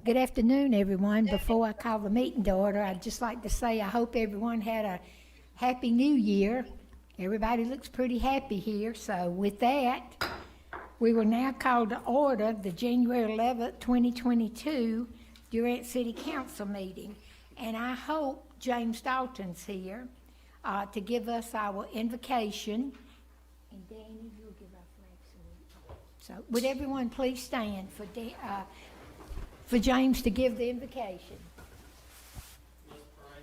Good afternoon, everyone. Before I call the meeting to order, I'd just like to say I hope everyone had a happy new year. Everybody looks pretty happy here, so with that, we will now call to order the January 11th, 2022 Durant City Council meeting. And I hope James Dalton's here to give us our invocation. And Danny, you'll give our flag salute. So would everyone please stand for James to give the invocation? Let's pray.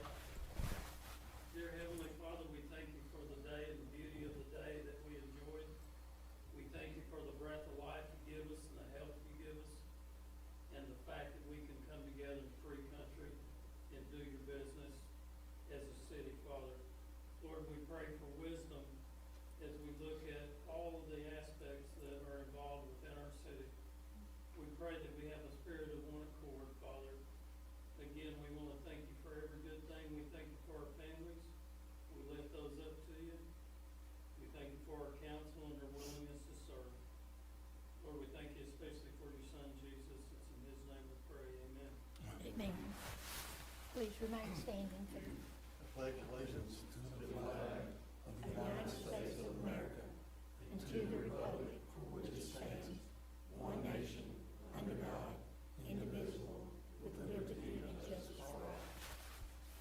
Dear Heavenly Father, we thank you for the day and the beauty of the day that we enjoyed. We thank you for the breath of life you give us and the health you give us, and the fact that we can come together in a free country and do your business as a city, Father. Lord, we pray for wisdom as we look at all of the aspects that are involved within our city. We pray that we have a spirit of one accord, Father. Again, we want to thank you for every good thing. We thank you for our families. We lift those up to you. We thank you for our counsel and their willingness to serve. Lord, we thank you especially for your Son, Jesus. It's in his name we pray. Amen. Amen. Please remain standing for the Pledge allegiance to the flag of the United States of America and to the republic for which it stands, one nation, under God, indivisible, with liberty and justice for all.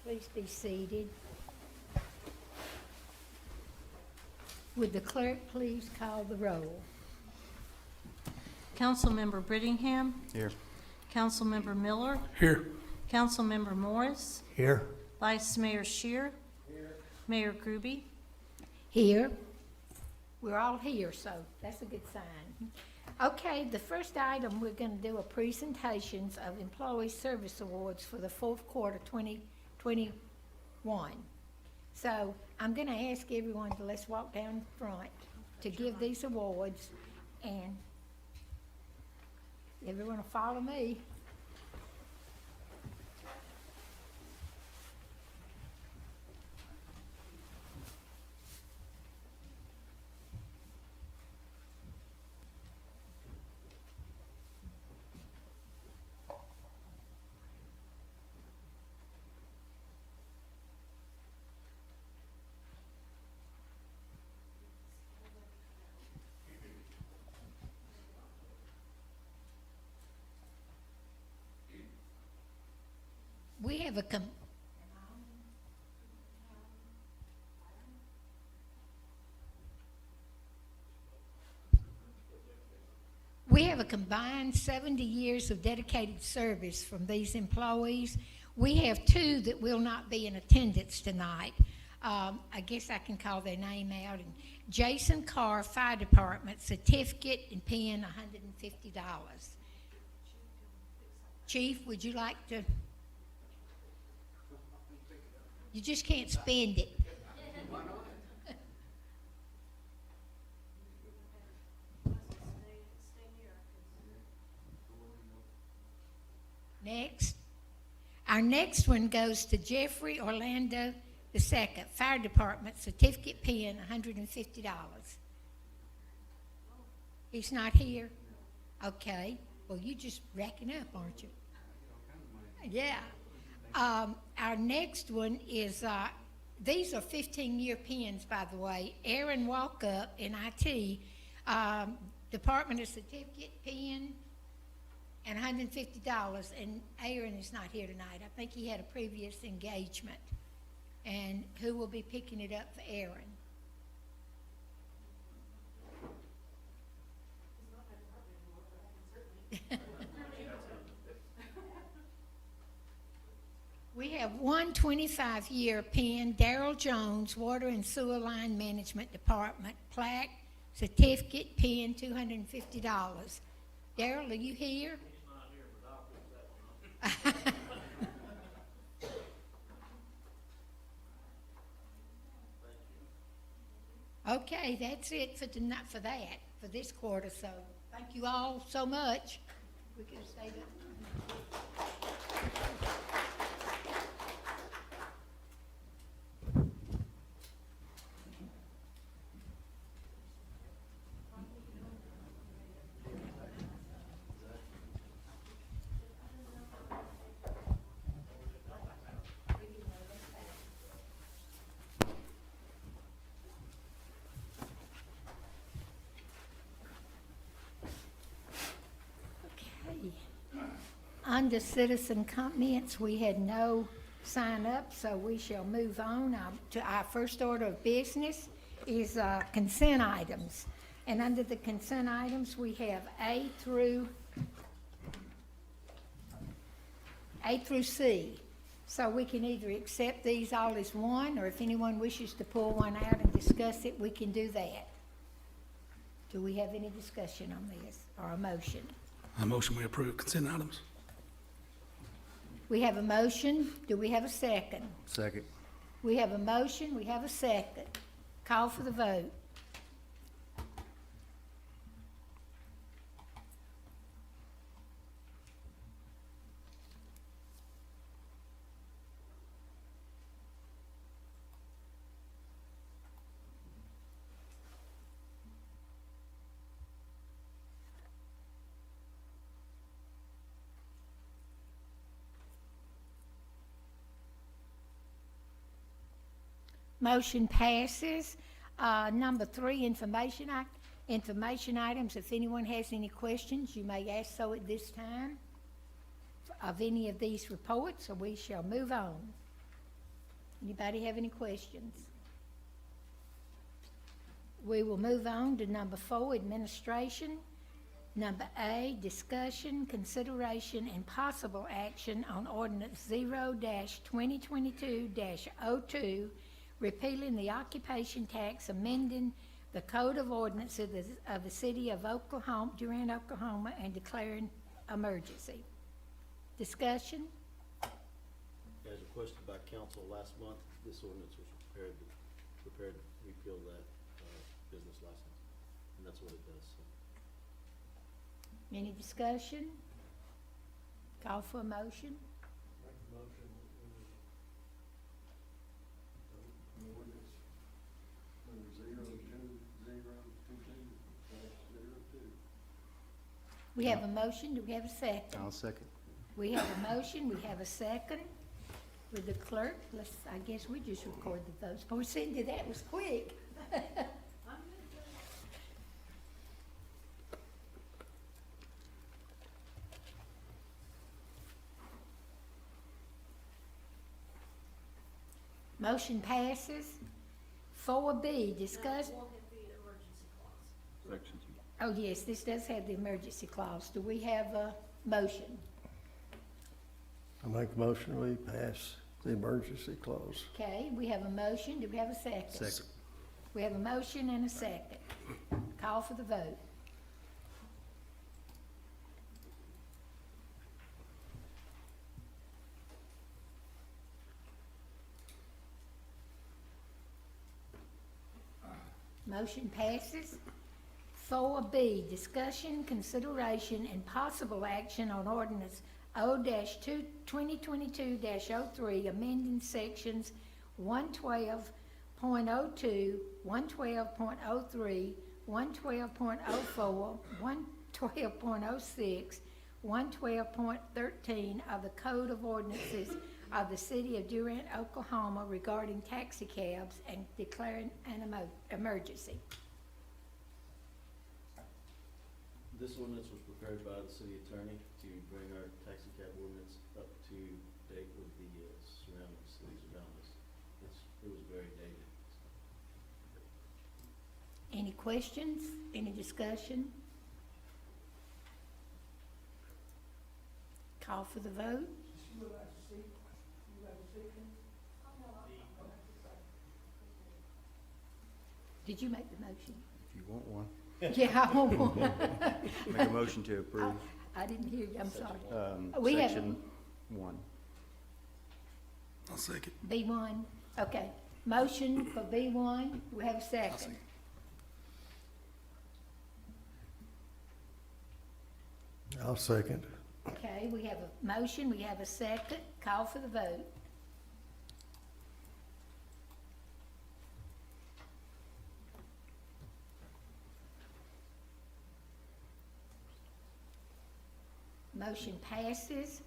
Please be seated. Would the clerk please call the roll? Councilmember Brittingham. Here. Councilmember Miller. Here. Councilmember Morris. Here. Vice Mayor Shear. Here. Mayor Groby. Here. We're all here, so that's a good sign. Okay, the first item, we're going to do a presentations of Employee Service Awards for the fourth quarter 2021. So I'm going to ask everyone to let's walk down front to give these awards, and everyone will follow me. We have a combined 70 years of dedicated service from these employees. We have two that will not be in attendance tonight. I guess I can call their name out. And Jason Carr, Fire Department, certificate and pen, $150. Chief, would you like to? You just can't spend it. Next. Our next one goes to Jeffrey Orlando II, Fire Department, certificate pen, $150. He's not here? Okay. Well, you just racking up, aren't you? Yeah. Our next one is, these are 15-year pins, by the way. Aaron Walkup in IT, Department of Certificate pen, and $150. And Aaron is not here tonight. I think he had a previous engagement. And who will be picking it up for Aaron? We have one 25-year pen, Darrell Jones, Water and Sewer Line Management Department, plaque, certificate, pen, $250. Darrell, are you here? He's not here, but I'll pick that one up. Okay, that's it for tonight, for this quarter, so thank you all so much. We can stay there. to citizen comments. We had no sign up, so we shall move on. To our first order of business is consent items. And under the consent items, we have A through C. So we can either accept these all as one, or if anyone wishes to pull one out and discuss it, we can do that. Do we have any discussion on this, or a motion? I motion we approve consent items. We have a motion. Do we have a second? Second. We have a motion. We have a second. Call for the vote. Motion passes. Number 3, information items. If anyone has any questions, you may ask so at this time of any of these reports, or we shall move on. Anybody have any questions? We will move on to number 4, administration. Number A, discussion, consideration, and possible action on ordinance 0-2022-02, repealing the occupation tax, amending the code of ordinances of the city of Oklahoma, Durant, Oklahoma, and declaring emergency. Discussion? As requested by council last month, this ordinance was prepared to repeal that business license, and that's what it does. So. Any discussion? Call for a motion? We have a motion, do we have a second? I'll second. We have a motion, we have a second. With the clerk, I guess we just record the votes. Boy, Cindy, that was quick. Motion passes. 4B, discuss. Section 2. Oh, yes, this does have the emergency clause. Do we have a motion? I make a motion, we pass the emergency clause. Okay, we have a motion. Do we have a second? Second. We have a motion and a second. Call for the vote. Motion passes. 4B, discussion, consideration, and possible action on ordinance O-2022-03, amending sections 112.02, 112.03, 112.04, 112.06, 112.13 of the Code of Ordinances of the City of Durant, Oklahoma regarding taxi cabs and declaring an emergency. This ordinance was prepared by the city attorney to bring our taxi cab ordinance up to date with the surrounding cities around us. It was very dated. Any questions? Any discussion? Call for the vote. Did you make the motion? If you want one, Yeah, I want one. make a motion to approve. I didn't hear you, I'm sorry. We have- Section 1. I'll second. B1, okay. Motion for B1, we have a I'll second. second. I'll second. Okay, we have a motion, we have a second. Call for the vote. Motion passes.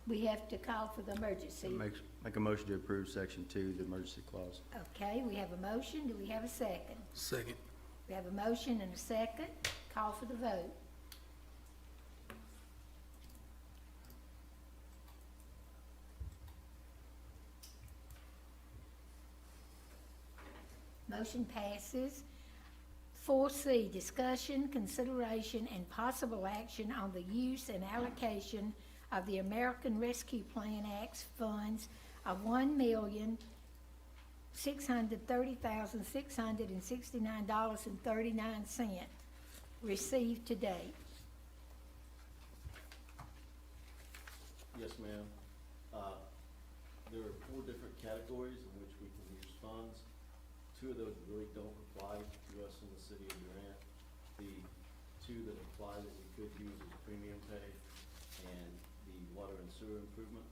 We have to call for the emergency. Make a motion to approve Section 2, the emergency clause. Okay, we have a motion. Do we have a second? Second. We have a motion and a second. Call for the vote. Motion passes. 4C, discussion, consideration, and possible action on the use and allocation of the American Rescue Plan Act's funds of $1,630,669.39 received to date. Yes, ma'am. There are 4 different categories in which we can use funds. 2 of those really don't apply to us in the city of Durant. The 2 that apply that we could use is premium pay and the water and sewer improvements.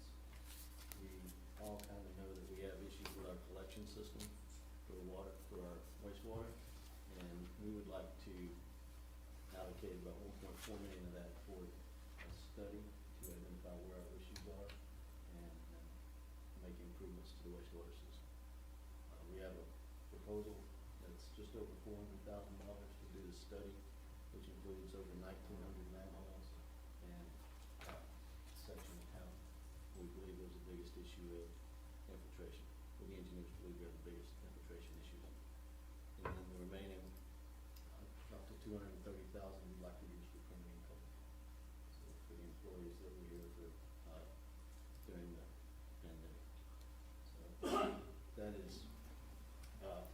We all kind of know that we have issues with our collection system for the water, for our wastewater, and we would like to allocate about 1.4 million of that for a study to identify where our issues are and make improvements to the wastewater system. We have a proposal that's just over $400,000 to do the study, which includes over 1,900 manholes and section of town. We believe there's the biggest issue of infiltration. Well, the engineers believe they're the biggest infiltration issues. And then the remaining, up to 230,000 we'd like to use for premium pay. So for the employees that were here for, during the pandemic. So that is,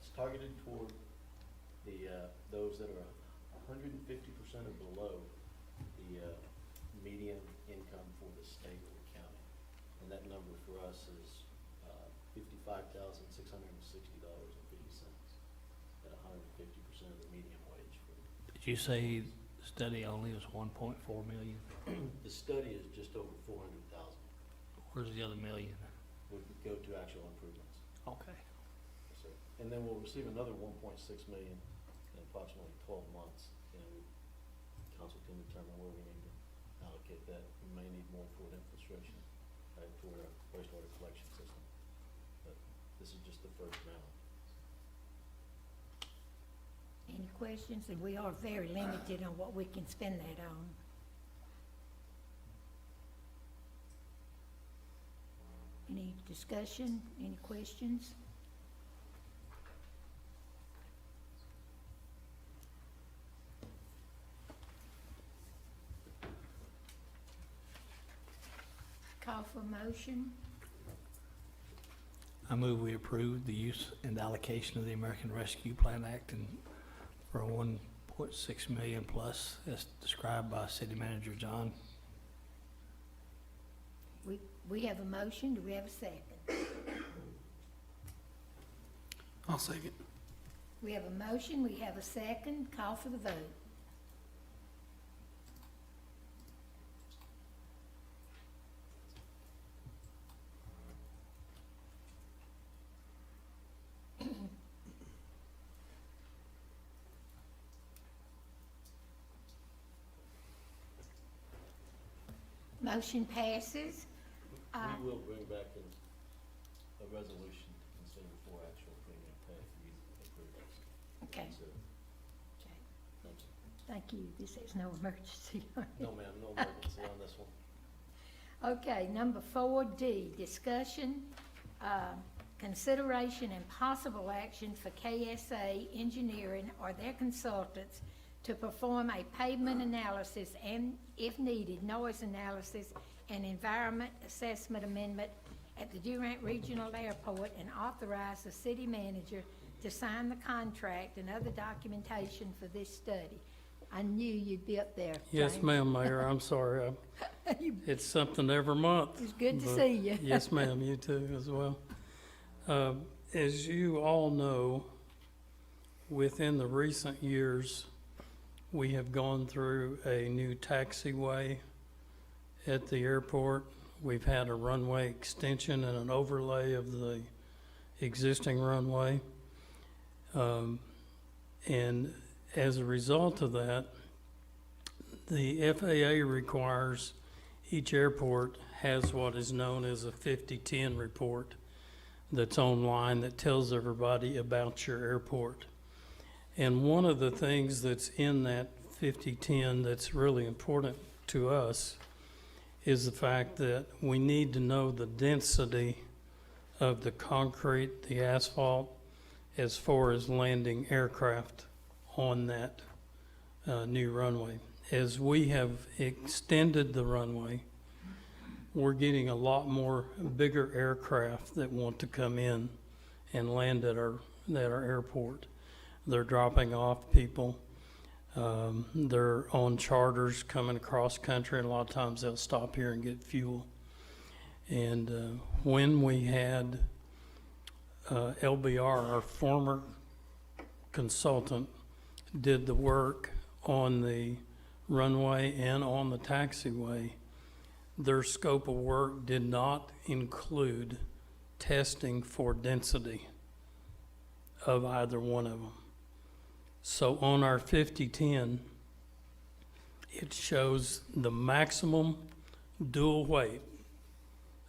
it's targeted toward the, those that are 150% or below the, median income for the state or the county. And that number for us is, $55,660.50 at 150% of the median wage. Did you say the study only was 1.4 million? The study is just over 400,000. Where's the other million? Would go to actual improvements. Okay. So, and then we'll receive another 1.6 million in approximately 12 months. And council can determine where we need to allocate that. We may need more for infiltration, right, for our wastewater collection system. But this is just the first round. Any questions? And we are very limited on what we can spend that on. Any discussion, any questions? Call for motion. I move we approve the use and allocation of the American Rescue Plan Act and for 1.6 million plus as described by City Manager John. We have a motion. Do we have a second? I'll second. We have a motion. We have a second. Call for the vote. Motion passes. We will bring back a resolution to consider for actual premium pay for you to approve this. Okay. So, Okay. thank you. Thank you. This is no emergency. No, ma'am, no emergency on this one. Okay, number 4D, discussion, consideration and possible action for KSA Engineering or their consultants to perform a pavement analysis and, if needed, noise analysis and environment assessment amendment at the Durant Regional Airport and authorize the city manager to sign the contract and other documentation for this study. I knew you'd be up there. Yes, James. ma'am, Mayor, I'm sorry. It's something every month. It's good to but- see you. Yes, ma'am, you too as well. As you all know, within the recent years, we have gone through a new taxiway at the airport. We've had a runway extension and an overlay of the existing runway. And as a result of that, the FAA requires each airport has what is known as a 5010 report that's online that tells everybody about your airport. And one of the things that's in that 5010 that's really important to us is the fact that we need to know the density of the concrete, the asphalt, as far as landing aircraft on that new runway. As we have extended the runway, we're getting a lot more bigger aircraft that want to come in and land at our airport. They're dropping off people. They're on charters coming across country, and a lot of times they'll stop here and get fuel. And when we had LBR, our former consultant, did the work on the runway and on the taxiway, their scope of work did not include testing for density of either one of them. So on our 5010, it shows the maximum dual weight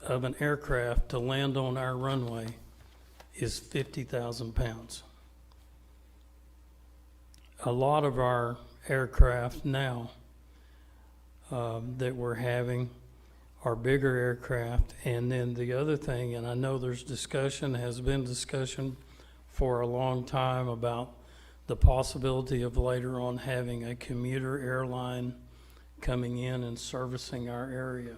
of an aircraft to land on our runway is 50,000 pounds. A lot of our aircraft now that we're having are bigger aircraft. And then the other thing, and I know there's discussion, has been discussion for a long time about the possibility of later on having a commuter airline coming in and servicing our area.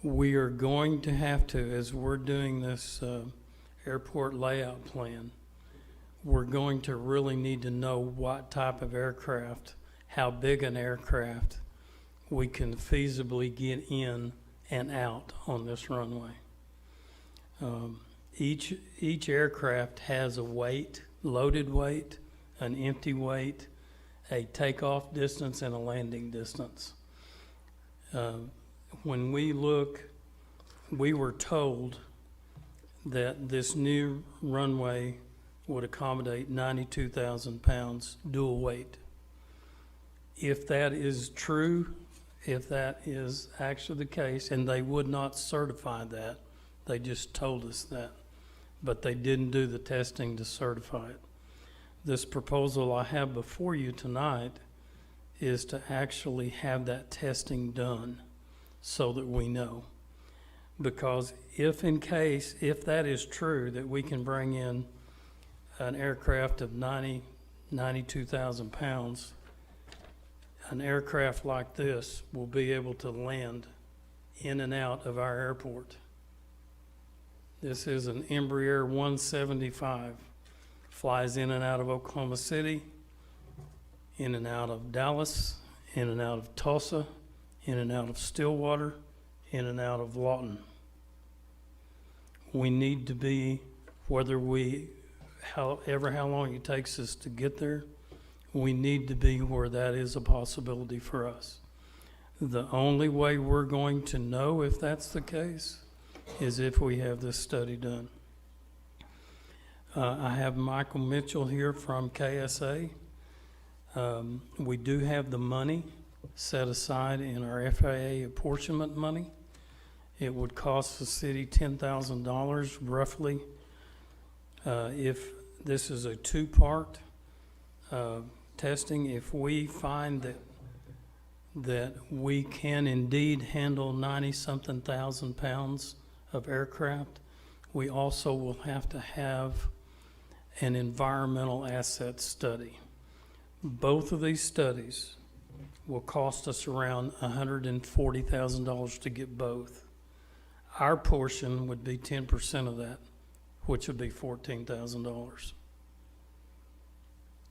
We are going to have to, as we're doing this airport layout plan, we're going to really need to know what type of aircraft, how big an aircraft we can feasibly get in and out on this runway. Each aircraft has a weight, loaded weight, an empty weight, a takeoff distance, and a landing distance. When we look, we were told that this new runway would accommodate 92,000 pounds dual weight. If that is true, if that is actually the case, and they would not certify that, they just told us that, but they didn't do the testing to certify it. This proposal I have before you tonight is to actually have that testing done so that we know. Because if that is true, that we can bring in an aircraft of 92,000 pounds, an aircraft like this will be able to land in and out of our airport. This is an Embraer 175, flies in and out of Oklahoma City, in and out of Dallas, in and out of Tulsa, in and out of Stillwater, in and out of Lawton. We need to be, however how long it takes us to get there, we need to be where that is a possibility for us. The only way we're going to know if that's the case is if we have this study done. I have Michael Mitchell here from KSA. We do have the money set aside in our FAA apportionment money. It would cost the city $10,000 roughly. If this is a two-part testing, if we find that we can indeed handle 90-something thousand pounds of aircraft, we also will have to have an environmental asset study. Both of these studies will cost us around $140,000 to get both. Our portion would be 10% of that, which would be $14,000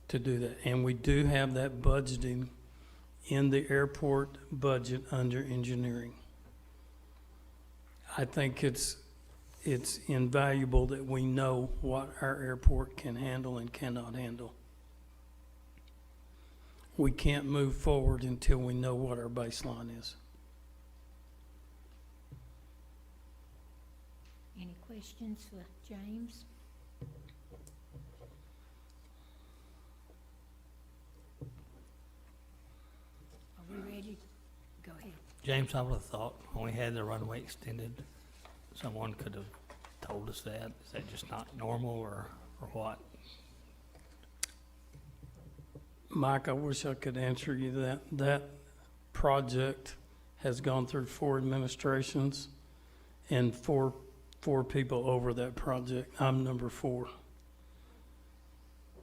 to do that. And we do have that budgeting in the airport budget under engineering. I think it's invaluable that we know what our airport can handle and cannot handle. We can't move forward until we know what our baseline is. Any questions for James? Are we ready? Go ahead. James, I would have thought when we had the runway extended, someone could have told us that. Is that just not normal or what? Mike, I wish I could answer you that. That project has gone through 4 administrations and four people over that project. I'm number 4.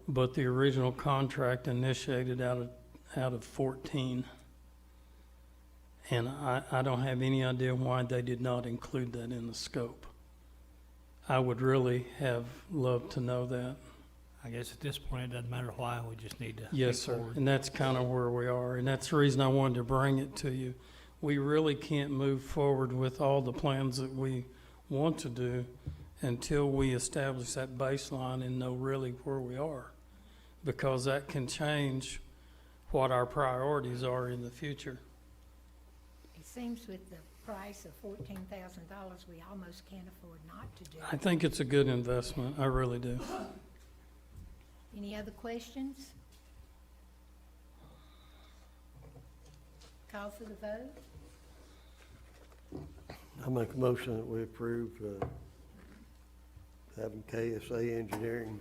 but the original contract initiated out of 14. And I don't have any idea why they did not include that in the scope. I would really have loved to know that. I guess at this point, it doesn't matter why, we just need to. Yes, move sir. forward. And that's kind of where we are. And that's the reason I wanted to bring it to you. We really can't move forward with all the plans that we want to do until we establish that baseline and know really where we are. Because that can change what our priorities are in the future. It seems with the price of $14,000, we almost can't afford not to do I it. think it's a good investment. I really do. Any other questions? Call for the vote? I make a motion that we approve, having KSA Engineering,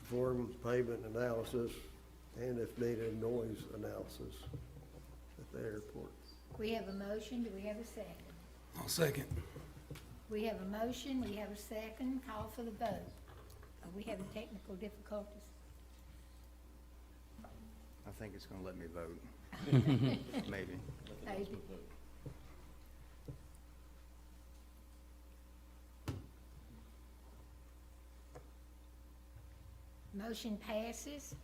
perform pavement analysis and if needed, noise analysis at the airport. We have a motion, do we have a second? I'll second. We have a motion, we have a second, call for the vote. Are we having technical difficulties? I think it's gonna let me vote. Maybe. Maybe. Motion passes.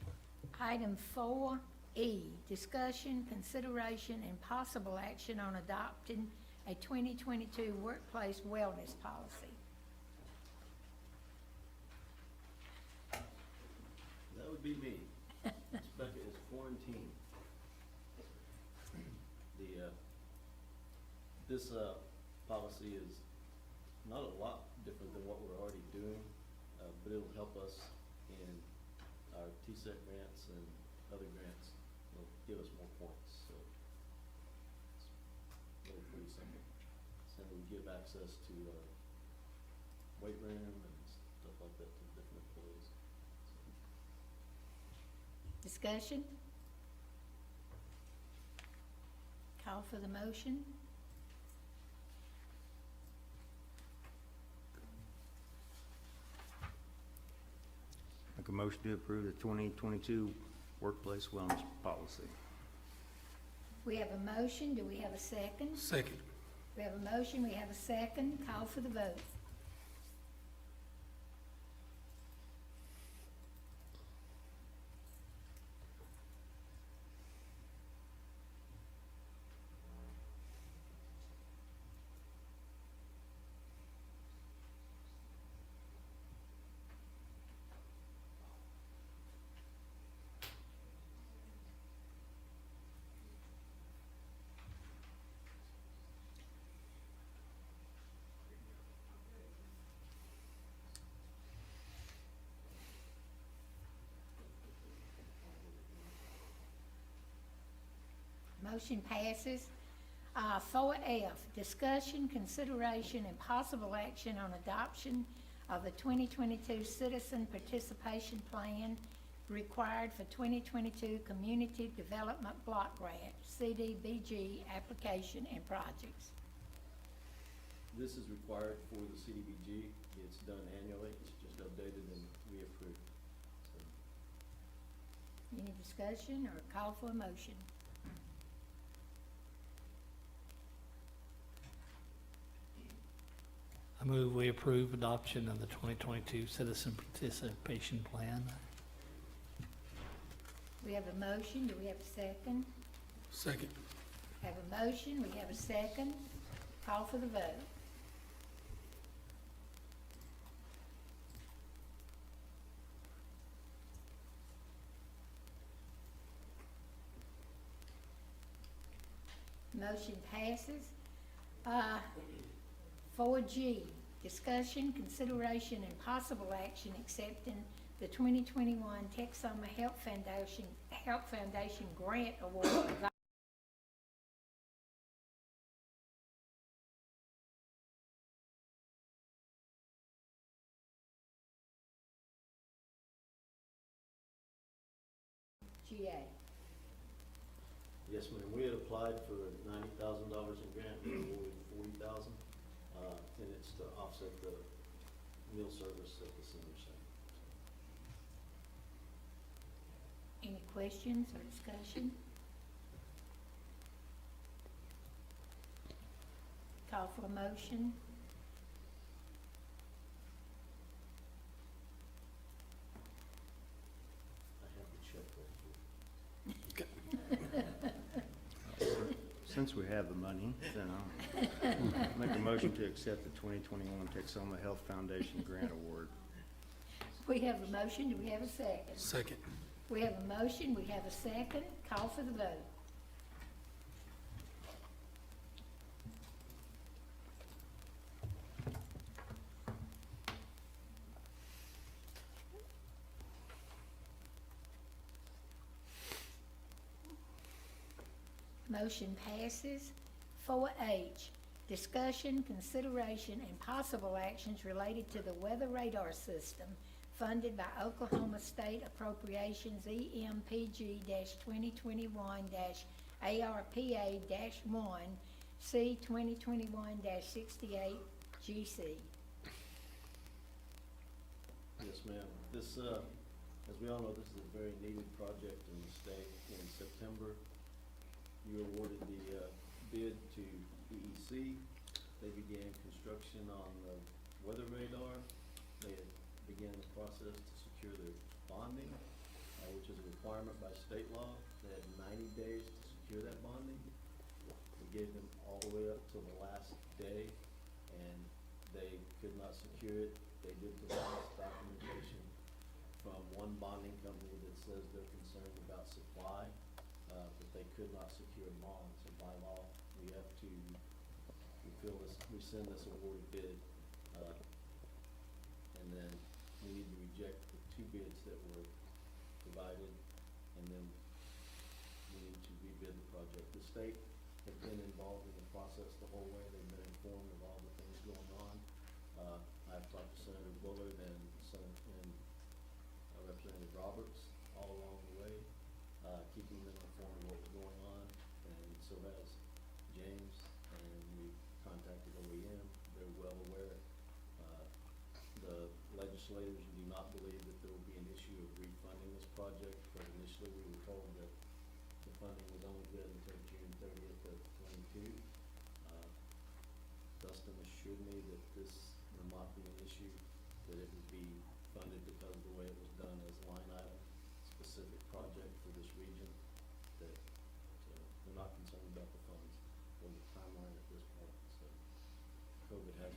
Item 4E, discussion, consideration, and possible action on adopting a 2022 workplace wellness policy. That would be me. Ms. Becca is quarantined. This policy is not a lot different than what we're already doing, but it'll help us in our TSEC grants and other grants. It'll give us more points, so it's really pretty simple. So we give access to weight room and stuff like that to different employees. Discussion? Call for the motion. Make a motion to approve the 2022 workplace wellness policy. We have a motion, do we have a second? Second. We have a motion, we have a second, call for the vote. Motion passes. 4F, discussion, consideration, and possible action on adoption of the 2022 Citizen Participation Plan required for 2022 Community Development Block Grant, CDBG application and projects. This is required for the CDBG. It's done annually. It's just updated and reapproved. So, Any discussion or call for a motion? I move we approve adoption of the 2022 Citizen Participation Plan. We have a motion, do we have a second? Second. Have a motion, we have a second, call for the vote. Motion passes. 4G, discussion, consideration, and possible action accepting the 2021 Texoma Health Foundation Grant Award. GA. yes, ma'am. We had applied for $90,000 in grant. We were awarded $40,000, and it's to offset the meal service at the senior center. questions or discussion? Call for a motion. I have to check that. Since we have the money, then I'll make a motion to accept the 2021 Texoma Health Foundation Grant Award. We have a motion, do we have a second? Second. We have a motion, we have a second, call for the vote. Motion passes. 4H, discussion, consideration, and possible actions related to the weather radar system funded by Oklahoma State Appropriations EMPG 2021-ARPA-1, C 2021-68 GC. Yes, ma'am. This, as we all know, this is a very needed project in the state. In September, you awarded the bid to EEC. They began construction on the weather radar. They began the process to secure their bonding, which is a requirement by state law. They had 90 days to secure that bonding. We gave them all the way up till the last day, and they could not secure it. They did provide us documentation from one bonding company that says they're concerned about supply, but they could not secure a bond. So by law, we have to, we send this awarded bid, and then we need to reject the two bids that were provided, and then we need to rebid the project. The state has been involved in the process the whole way. They've been informed of all the things going on. I've talked to Senator Bullard and Representative Roberts all along the way, keeping them informed of what was going on, and so has James, and we contacted OEM. They're well aware. The legislators do not believe that there will be an issue of refunding this project, but initially we were told that the funding was only good until June 30th of 22. Dustin assured me that this will not be an issue, that it would be funded because of the way it was done as line item, specific project for this region, that they're not concerned about the funds or the timeline at this point. So COVID has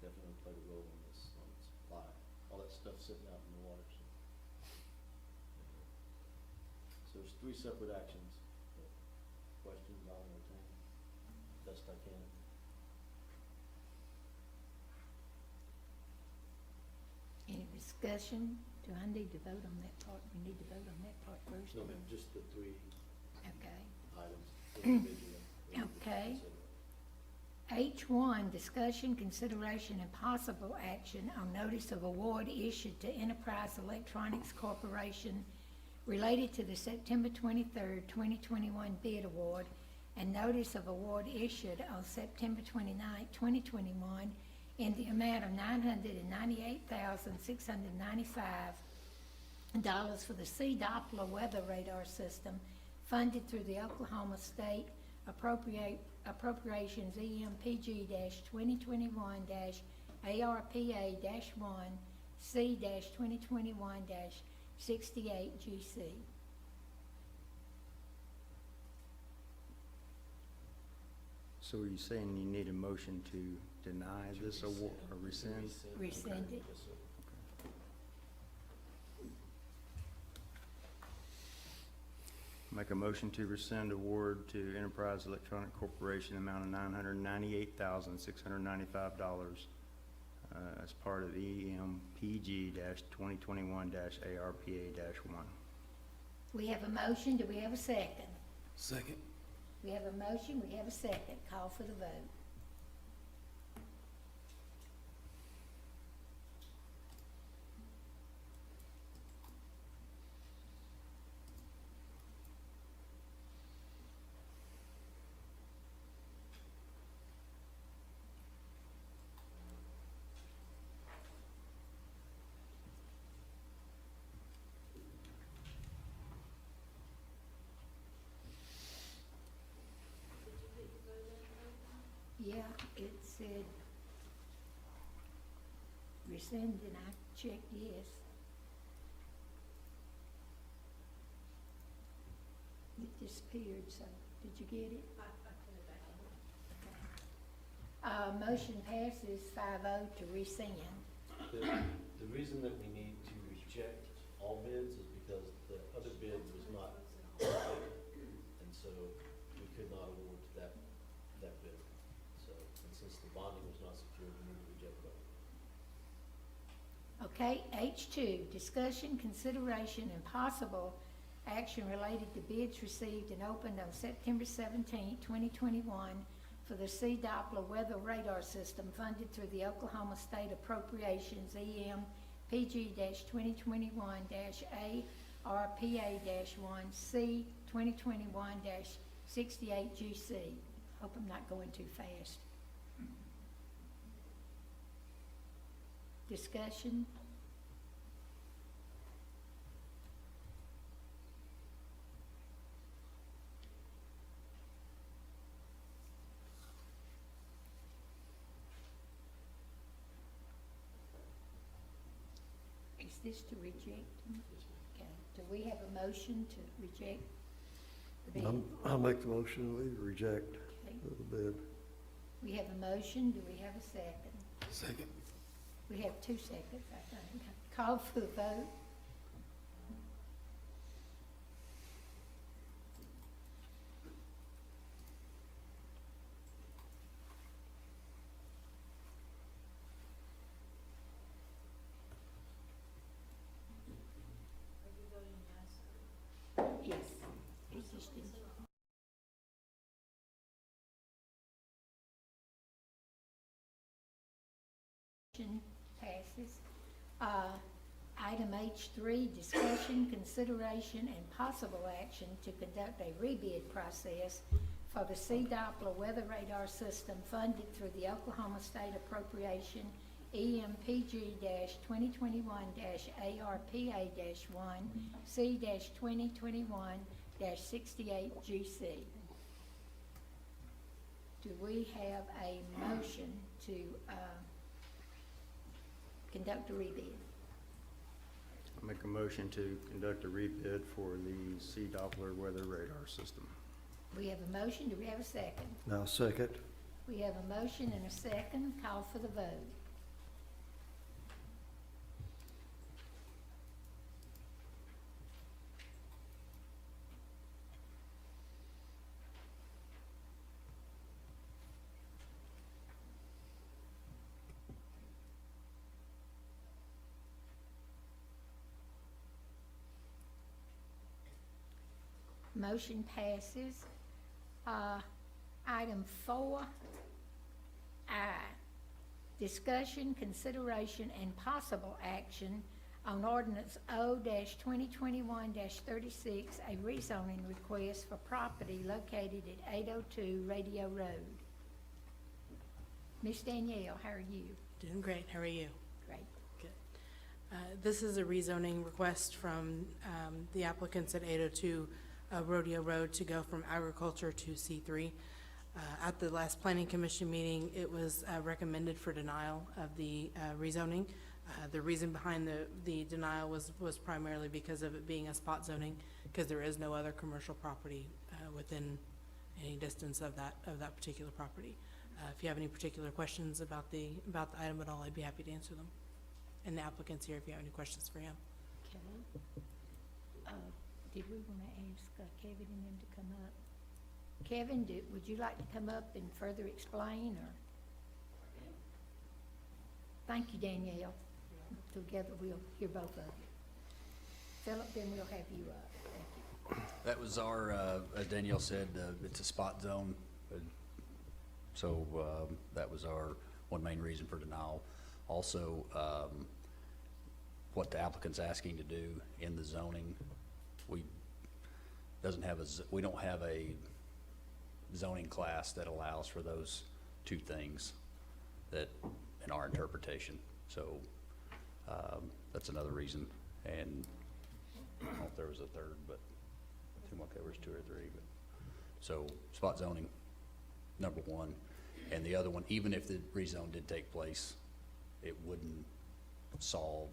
definitely played a role in this, on supply. All that stuff sitting out in the water. So there's three separate actions. Questions I'll entertain, best I can. Any discussion? Do I need to vote on that part? We need to vote on that part first? No, ma'am, just the three Okay. items individually. Okay. H1, discussion, consideration, and possible action on notice of award issued to Enterprise Electronics Corporation related to the September 23rd, 2021 bid award, and notice of award issued on September 29th, 2021 in the amount of $998,695 for the C Doppler weather radar system funded through the Oklahoma State Appropriations EMPG 2021-ARPA-1 C 2021-68 GC. So are you saying you need a motion to deny this award or rescind? Rescind it. Yes, sir. Make a motion to rescind award to Enterprise Electronic Corporation, amount of $998,695 as part of EMPG-2021-ARPA-1. We have a motion, do we have a second? Second. We have a motion, we have a second, call for the vote. said rescind, and I checked yes. It disappeared, so, did you get it? Motion passes 5-0 to rescind. The reason that we need to reject all bids is because the other bid was not competitive, and so we could not award to that bid. So, and since the bonding was not secured, we need to reject both. Okay, H2, discussion, consideration, and possible action related to bids received and opened on September 17, 2021 for the C Doppler weather radar system funded through the Oklahoma State Appropriations EM PG-2021-ARPA-1 C 2021-68 GC. Hope I'm not going too fast. Discussion? Is this to reject? Okay, do we have a motion to reject the bid? I'll make the motion, we reject Okay, the bid. we have a motion, do we have a second? Second. We have 2 seconds, I think. Call for the vote. Yes. It's just in- Motion passes. Item H3, discussion, consideration, and possible action to conduct a rebid process for the C Doppler weather radar system funded through the Oklahoma State Appropriation EMPG-2021-ARPA-1 C-2021-68 GC. Do we have a motion to conduct a rebid? I'll make a motion to conduct a rebid for the C Doppler weather radar system. We have a motion, do we have a second? Now, second. We have a motion and a second, call for the vote. Motion passes. Item 4I, discussion, consideration, and possible action on ordinance O-2021-36, a rezoning request for property located at 802 Radio Road. Ms. Danielle, how are you? Doing great. How are you? Great. Good. This is a rezoning request from the applicants at 802 Rodeo Road to go from agriculture to C3. At the last planning commission meeting, it was recommended for denial of the rezoning. The reason behind the denial was primarily because of it being a spot zoning, because there is no other commercial property within any distance of that particular property. If you have any particular questions about the item at all, I'd be happy to answer them. And the applicant's here if you have any questions for him. Okay. Did we want to ask Kevin and them to come up? Kevin, would you like to come up and further explain, or? Thank you, Danielle. Together we'll hear both of you. Philip, then we'll have you up. Thank you. That was our, as Danielle said, it's a spot zone. So that was our one main reason for denial. Also, what the applicant's asking to do in the zoning, we don't have a zoning class that allows for those two things that in our interpretation. So that's another reason. And I don't know if there was a third, but it seemed like there was 2 or 3. But so spot zoning, number one. And the other one, even if the rezone did take place, it wouldn't solve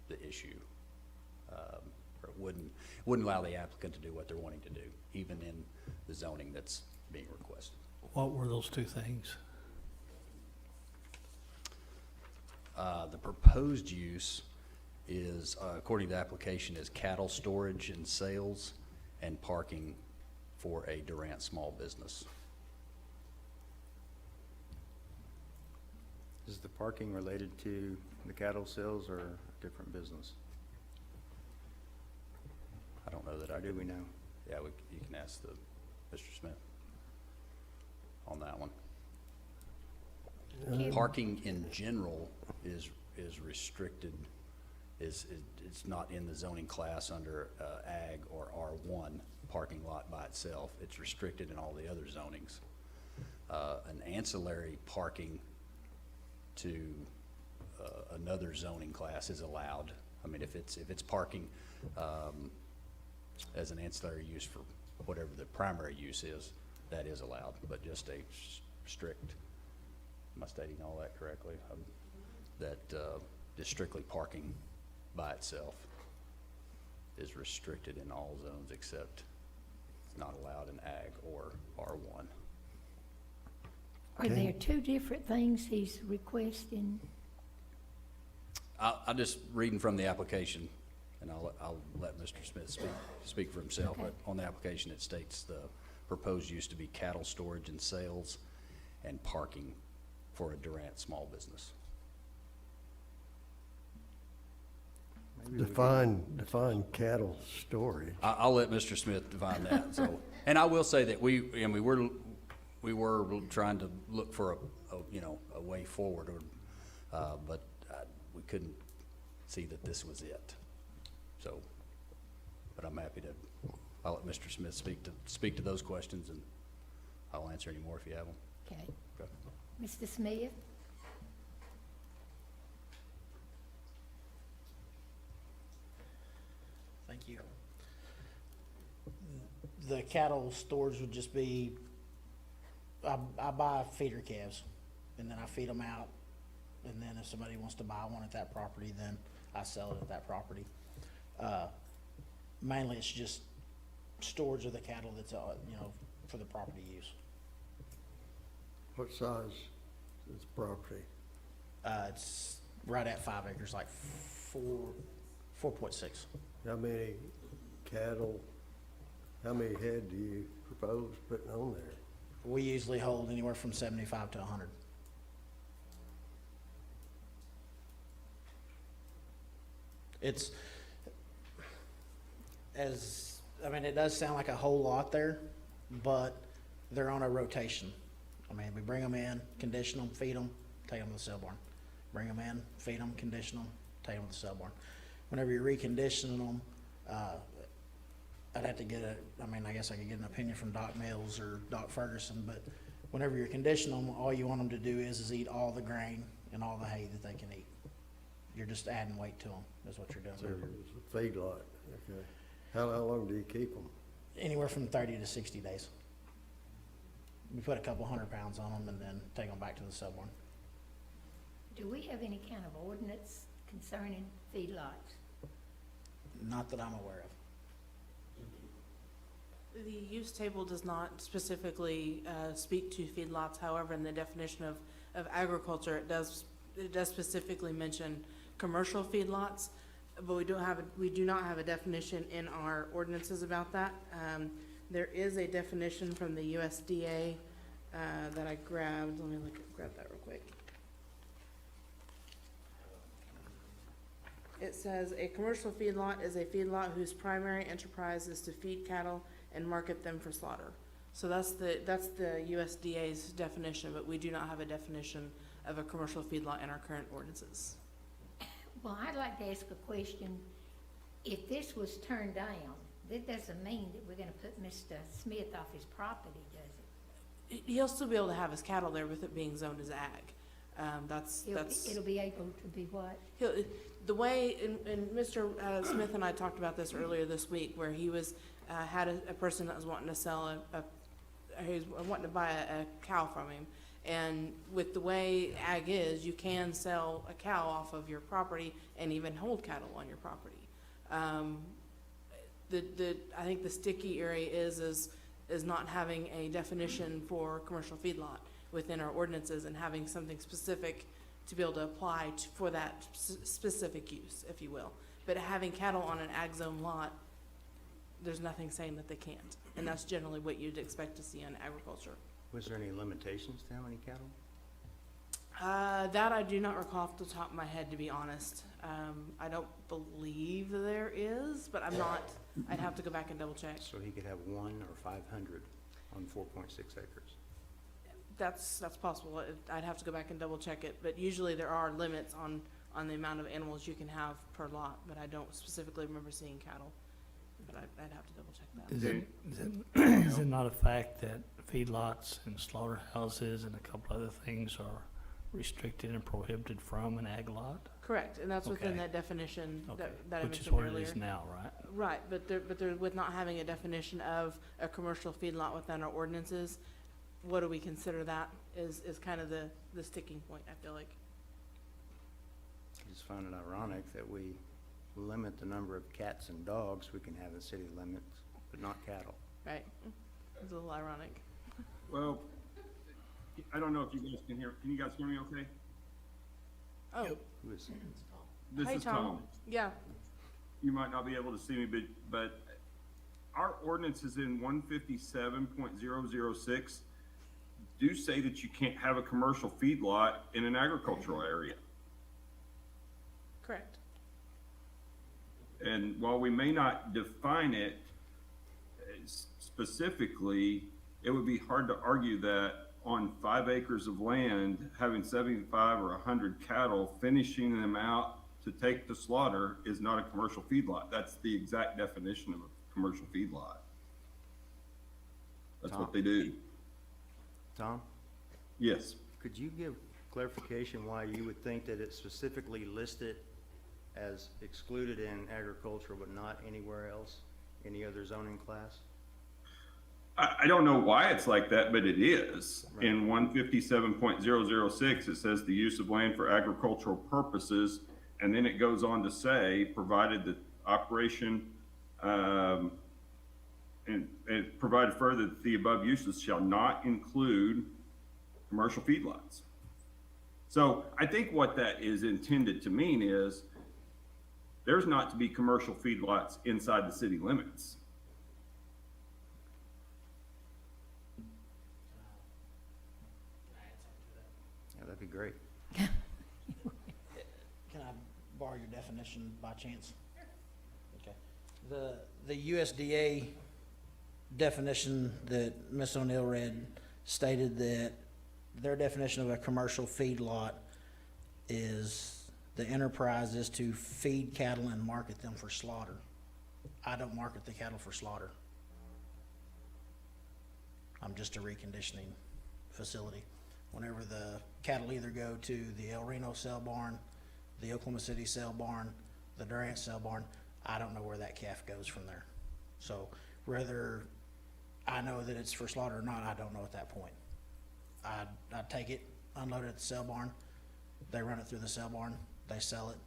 the issue. Or it wouldn't allow the applicant to do what they're wanting to do, even in the zoning that's being requested. What were those two things? The proposed use is, according to the application, is cattle storage and sales and parking for a Durant small business. Is the parking related to the cattle sales or a different business? I don't know that I Or do we know? Yeah, you can ask Mr. Smith on that one. Parking in general is restricted, it's not in the zoning class under ag or R1 parking lot by itself. It's restricted in all the other zonings. An ancillary parking to another zoning class is allowed. I mean, if it's parking as an ancillary use for whatever the primary use is, that is allowed, but just a strict, am I stating all that correctly? That just strictly parking by itself is restricted in all zones except it's not allowed in ag or R1. Are there two different things he's requesting? I'm just reading from the application, and I'll let Mr. Smith speak for himself. Okay. But on the application, it states the proposed use to be cattle storage and sales and parking for a Durant small business. Maybe we could- Define cattle storage. I'll let Mr. Smith define that, so. And I will say that we were trying to look for a way forward, but we couldn't see that this was it. So, but I'm happy to, I'll let Mr. Smith speak to those questions, and I'll answer any more if you have them. Okay. Okay. Mr. Smith? Thank you. The cattle storage would just be, I buy feeder calves, and then I feed them out, and then if somebody wants to buy one at that property, then I sell it at that property. Mainly, it's just storage of the cattle that's, for the property use. What size is the property? It's right at 5 acres, like 4.6. How many cattle, how many head do you propose putting on there? We usually hold anywhere from 75 to 100. It's, it does sound like a whole lot there, but they're on a rotation. We bring them in, condition them, feed them, take them to the sale barn. Bring them in, feed them, condition them, take them to the sale barn. Whenever you're reconditioning them, I'd have to I guess I could get an opinion from Doc Mills or Doc Ferguson, but whenever you're conditioning them, all you want them to do is eat all the grain and all the hay that they can eat. You're just adding weight to them, is what you're So doing. it's a feedlot, okay. How long do you keep them? Anywhere from 30 to 60 days. We put a couple 100 pounds on them and then take them back to the sale barn. Do we have any kind of ordinance concerning feedlots? Not that I'm aware of. The use table does not specifically speak to feedlots. However, in the definition of agriculture, it does specifically mention commercial feedlots, but we do not have a definition in our ordinances about that. There is a definition from the USDA that I grabbed. Let me grab that real quick. It says a commercial feedlot is a feedlot whose primary enterprise is to feed cattle and market them for slaughter. So that's the USDA's definition, but we do not have a definition of a commercial feedlot in our current ordinances. Well, I'd like to ask a question. If this was turned down, that doesn't mean that we're gonna put Mr. Smith off his property, does it? He'll still be able to have his cattle there with it being zoned as ag. It'll be able to be what? The way, and Mr. Smith and I talked about this earlier this week, where he was, had a person that was wanting to sell he was wanting to buy a cow from him, And with the way ag is, you can sell a cow off of your property and even hold cattle on your property. I think the sticky area is not having a definition for commercial feedlot within our ordinances and having something specific to be able to apply for that specific use, if you will. But having cattle on an ag zone lot, there's nothing saying that they can't. And that's generally what you'd expect to see in agriculture. Was there any limitations to how many cattle? That I do not recall off the top of my head, to be honest. I don't believe there is, but I'm not, I'd have to go back and double check. So he could have 1 or 500 on 4.6 acres? That's possible. I'd have to go back and double check it, but usually there are limits on the amount of animals you can have per lot, but I don't specifically remember seeing cattle. But I'd have to double check that. Is it not a fact that feedlots and slaughterhouses and a couple other things are restricted and prohibited from an ag lot? Correct, and that's within Okay. that definition Okay, that I which is mentioned what it earlier. is now, right? Right, but there, with not having a definition of a commercial feedlot within our ordinances, what do we consider that is kind of the sticking point, I feel like. I just find it ironic that we limit the number of cats and dogs we can have in city limits, but not cattle. Right? It's a little ironic. Well, I don't know if you guys can hear, can you guys hear me okay? Oh, Who is, This Hey, is Tom. Tom. yeah, You might not be able to see me, but our ordinances in 157.006 do say that you can't have a commercial feedlot in an agricultural area. correct. And while we may not define it specifically, it would be hard to argue that on 5 acres of land, having 75 or 100 cattle, finishing them out to take to slaughter is not a commercial feedlot. That's the exact definition of a commercial feedlot. That's what they do. Tom, Yes. could you give clarification why you would think that it's specifically listed as excluded in agriculture but not anywhere else, any other zoning class? I don't know why it's like that, but it is. In 157.006, it says the use of land for agricultural purposes, and then it goes on to say, provided the operation, and provided further that the above uses shall not include commercial feedlots. So I think what that is intended to mean is there's not to be commercial feedlots inside the city limits. Yeah, that'd be great. Can I borrow your definition by chance? Okay. The USDA definition that Ms. O'Neill read stated that their definition of a commercial feedlot is the enterprise is to feed cattle and market them for slaughter. I don't market the cattle for slaughter. I'm just a reconditioning facility. Whenever the cattle either go to the El Reno sale barn, the Oklahoma City sale barn, the Durant sale barn, I don't know where that calf goes from there. So whether I know that it's for slaughter or not, I don't know at that point. I'd take it, unload it at the sale barn, they run it through the sale barn, they sell it.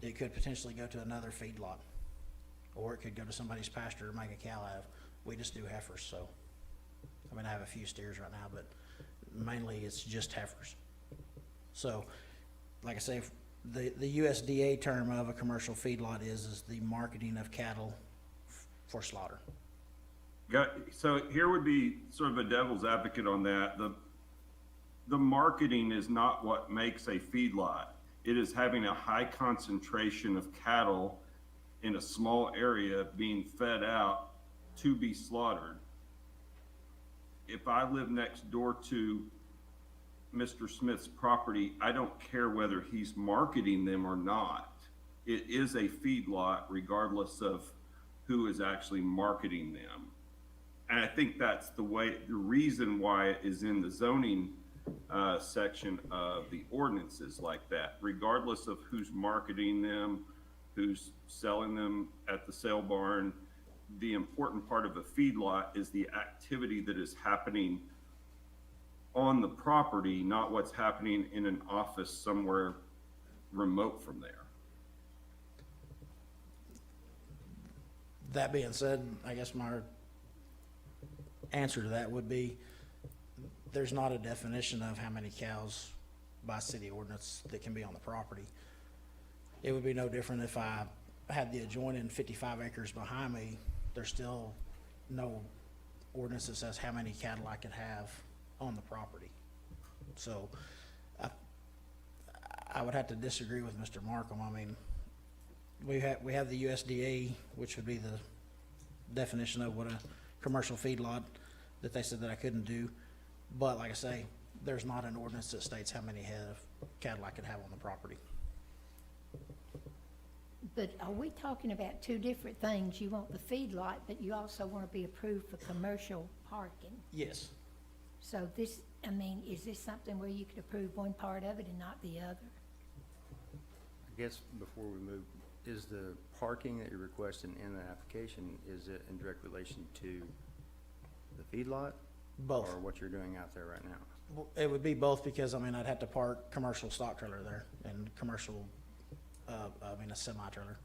It could potentially go to another feedlot, or it could go to somebody's pasture to make a cow out of. We just do heifers, so. I mean, I have a few steers right now, but mainly it's just heifers. So, like I say, the USDA term of a commercial feedlot is the marketing of cattle for slaughter. So here would be sort of a devil's advocate on that. The marketing is not what makes a feedlot. It is having a high concentration of cattle in a small area being fed out to be slaughtered. If I live next door to Mr. Smith's property, I don't care whether he's marketing them or not. It is a feedlot regardless of who is actually marketing them. And I think that's the reason why it is in the zoning section of the ordinances like that, regardless of who's marketing them, who's selling them at the sale barn. The important part of a feedlot is the activity that is happening on the property, not what's happening in an office somewhere remote from there. That being said, I guess my answer to that would be, there's not a definition of how many cows by city ordinance that can be on the property. It would be no different if I had the adjoining 55 acres behind me. There's still no ordinance that says how many cattle I could have on the property. So I would have to disagree with Mr. Markham. I mean, we have the USDA, which would be the definition of what a commercial feedlot that they said that I couldn't do. But like I say, there's not an ordinance that states how many head of cattle I could have on the property. But are we talking about two different things? You want the feedlot, but you also want to be approved for commercial parking. Yes. So this, I mean, is this something where you could approve one part of it and not the other? I guess before we move, is the parking that you're requesting in the application, is it in direct relation to the feedlot? Both. Or what you're doing out there right now? Well, it would be both, because I mean, I'd have to park commercial stock trailer there and commercial, a semi trailer.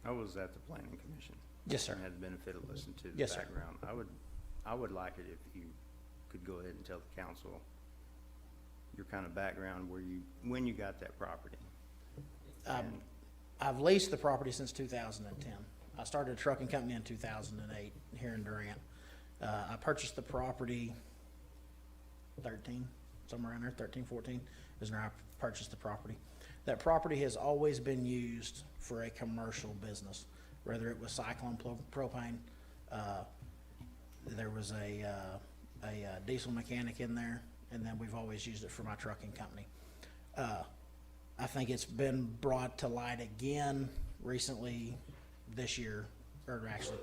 I was at the planning commission. Yes, sir. And had the benefit of listening to the Yes, sir. background. I would like it if you could go ahead and tell the council your kind of background when you got that property. And- I've leased the property since 2010. I started a trucking company in 2008 here in Durant. I purchased the property 13, somewhere around there, 13, 14 is when I purchased the property. That property has always been used for a commercial business, whether it was Cyclone Propane. There was a diesel mechanic in there, and then we've always used it for my trucking company. I think it's been brought to light again recently this year, or actually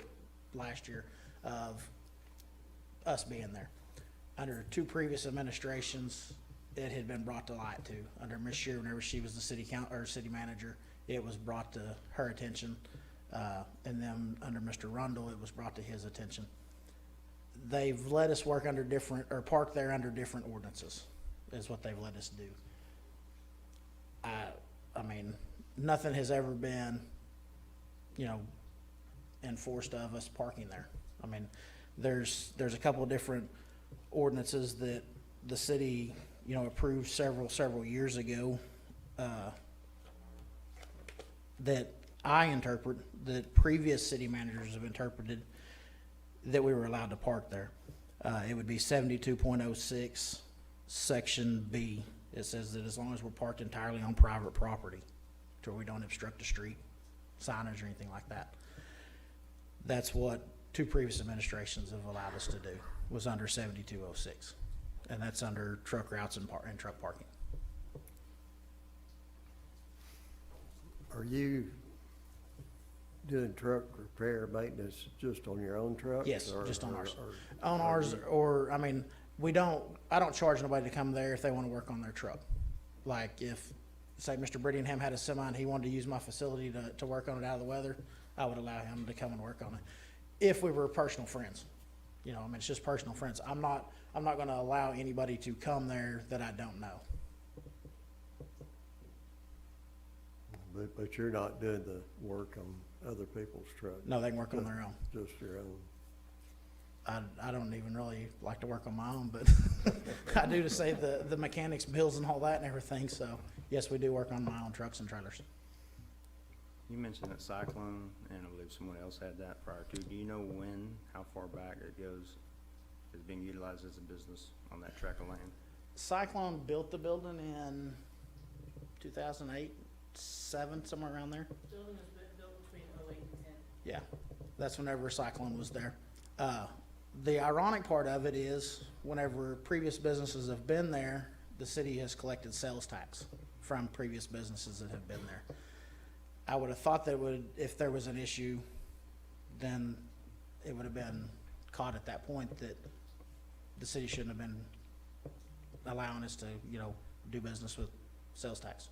last year, of us being there. Under two previous administrations, it had been brought to light too. Under Ms. Shear, whenever she was the city manager, it was brought to her attention. And then under Mr. Rundle, it was brought to his attention. They've let us work under different, or park there under different ordinances, is what they've let us do. I mean, nothing has ever been, enforced of us parking there. I mean, there's a couple of different ordinances that the city, approved several years ago, that I interpret, that previous city managers have interpreted, that we were allowed to park there. It would be 72.06, Section B. It says that as long as we're parked entirely on private property, to where we don't obstruct the street, signage or anything like that. That's what two previous administrations have allowed us to do, was under 7206. And that's under truck routes and truck parking. Are you doing truck repair maintenance just on your own trucks? Yes, or- just on or- ours. or- On ours, or, I mean, I don't charge nobody to come there if they want to work on their truck. Like if, say, Mr. Brittingham had a semi and he wanted to use my facility to work on it out of the weather, I would allow him to come and work on it. If we were personal friends, it's just personal friends. I'm not going to allow anybody to come there that I don't know. But you're not doing the work on other people's trucks? No, they can work on their own. Just your own? I don't even really like to work on my own, but I do to save the mechanics bills and all that and everything. So yes, we do work on my own trucks and trailers. You mentioned that Cyclone, and I believe someone else had that prior to. Do you know how far back it goes, is being utilized as a business on that tract of land? Cyclone built the building in 2008, 7, somewhere around there. Building has been built between 08 and 10. Yeah, that's whenever Cyclone was there. The ironic part of it is, whenever previous businesses have been there, the city has collected sales tax from previous businesses that have been there. I would have thought that if there was an issue, then it would have been caught at that point that the city shouldn't have been allowing us to, do business with sales tax.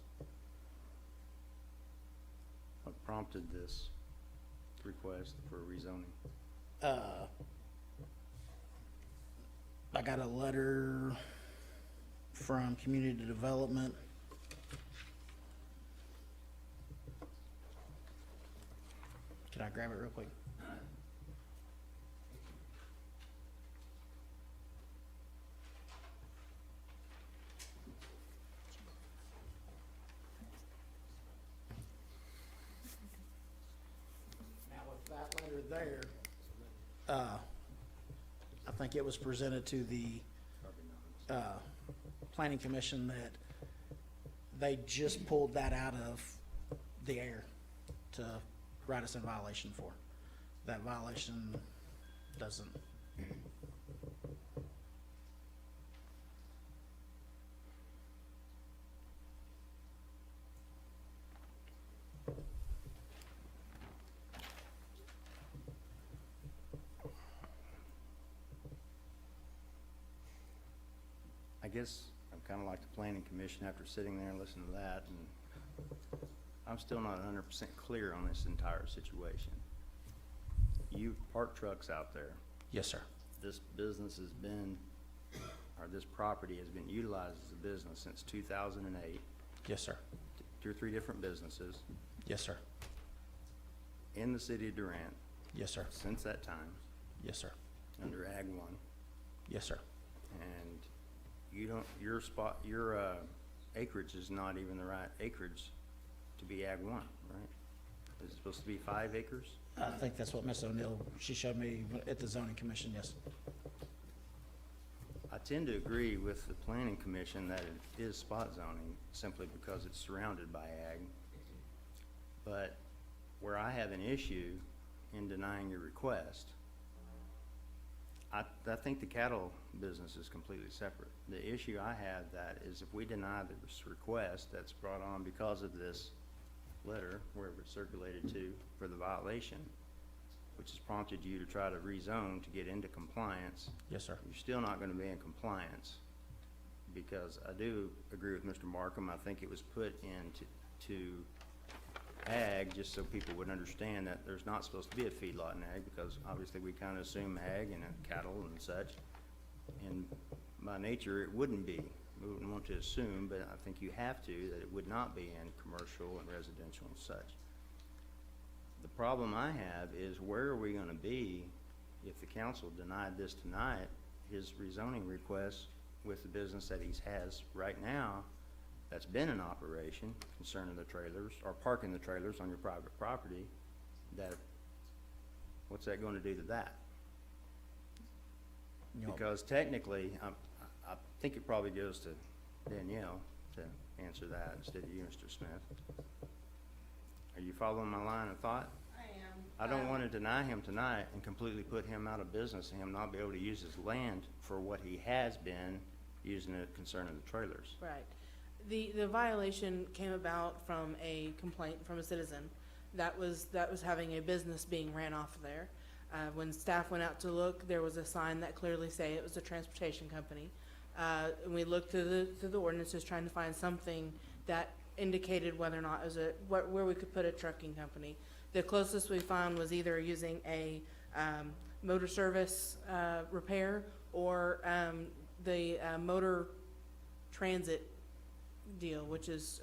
What prompted this request for rezoning? I got a letter from Community Development. Can I grab it real quick? Now with that letter there, I think it was presented to the Planning Commission that they just pulled that out of the air to write us in violation for. That violation doesn't. I guess I'm kind of like the planning commission after sitting there and listening to that, and I'm still not 100% clear on this entire situation. You park trucks out there. Yes, sir. This business has been, or this property has been utilized as a business since 2008. Yes, sir. 2 or 3 different businesses Yes, sir. in the city of Durant Yes, sir. since that time, Yes, sir. under Ag 1. Yes, sir. And you don't, your acreage is not even the right acreage to be Ag 1, right? Is it supposed to be 5 acres? I think that's what Ms. O'Neill, she showed me at the zoning commission, yes. I tend to agree with the planning commission that it is spot zoning simply because it's surrounded by ag. But where I have an issue in denying your request, I think the cattle business is completely separate. The issue I have that is if we deny this request that's brought on because of this letter, wherever it's circulated to, for the violation, which has prompted you to try to rezone to get into compliance. Yes, sir. You're still not gonna be in compliance, because I do agree with Mr. Markham. I think it was put into ag just so people would understand that there's not supposed to be a feedlot in ag, because obviously we kinda assume ag and cattle and such. And by nature, it wouldn't be. We wouldn't want to assume, but I think you have to, that it would not be in commercial and residential and such. The problem I have is where are we gonna be if the council denied this tonight, his rezoning request with the business that he has right now that's been in operation concerning the trailers, or parking the trailers on your private property, that, what's that gonna do to that? You know, Because technically, I think it probably goes to Danielle to answer that instead of you, Mr. Smith. Are you following my line of thought? I am. I don't want to deny him tonight and completely put him out of business and him not be able to use his land for what he has been using it concerning the trailers. Right. The violation came about from a complaint from a citizen that was having a business being ran off of there. When staff went out to look, there was a sign that clearly say it was a transportation company. And we looked to the ordinances trying to find something that indicated whether or not it was where we could put a trucking company. The closest we found was either using a motor service repair or the motor transit deal, which is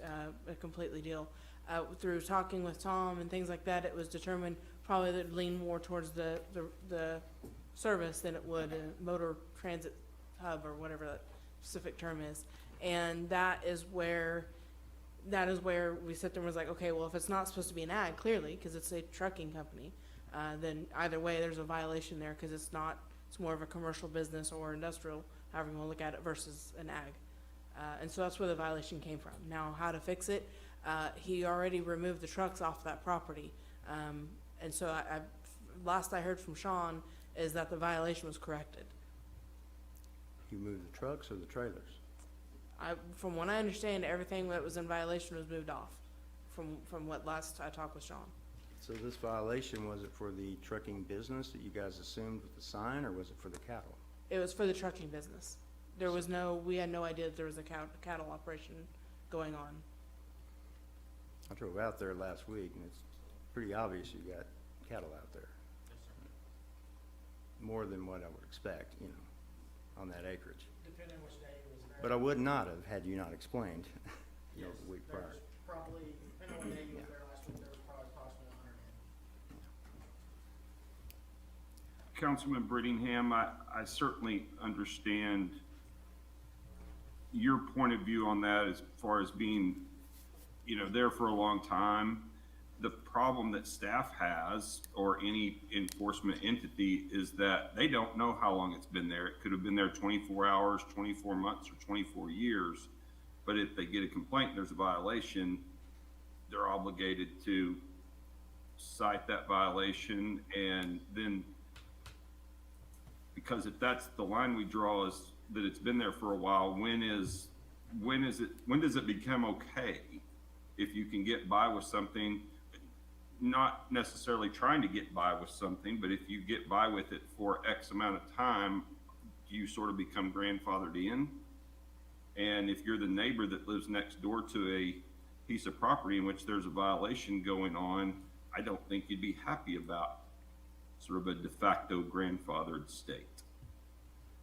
a completely deal. Through talking with Tom and things like that, it was determined probably that it'd lean more towards the service than it would a motor transit hub or whatever that specific term is. And that is where we sit there and was like, okay, well, if it's not supposed to be an ag, clearly, because it's a trucking company, then either way, there's a violation there, because it's more of a commercial business or industrial, however you want to look at it, versus an ag. And so that's where the violation came from. Now, how to fix it, he already removed the trucks off that property. And so last I heard from Sean is that the violation was corrected. You move the trucks or the trailers? From what I understand, everything that was in violation was moved off, from what last I talked with Sean. So this violation, was it for the trucking business that you guys assumed with the sign, or was it for the cattle? It was for the trucking business. We had no idea that there was a cattle operation going on. I drove out there last week, and it's pretty obvious you got cattle out there. More than what I would expect, you know. on that acreage. Depending on which day it was there. But I would not have had you not explained the week prior. Probably, depending on what day you Yeah. was there last week, there was probably approximately 100 in. Councilman Brittingham, I certainly understand your point of view on that as far as being, there for a long time. The problem that staff has, or any enforcement entity, is that they don't know how long it's been there. It could have been there 24 hours, 24 months, or 24 years. But if they get a complaint, there's a violation, they're obligated to cite that violation, and then, because if that's the line we draw, is that it's been there for a while, when does it become okay if you can get by with something, not necessarily trying to get by with something, but if you get by with it for X amount of time, you sort of become grandfathered in? And if you're the neighbor that lives next door to a piece of property in which there's a violation going on, I don't think you'd be happy about sort of a de facto grandfathered state.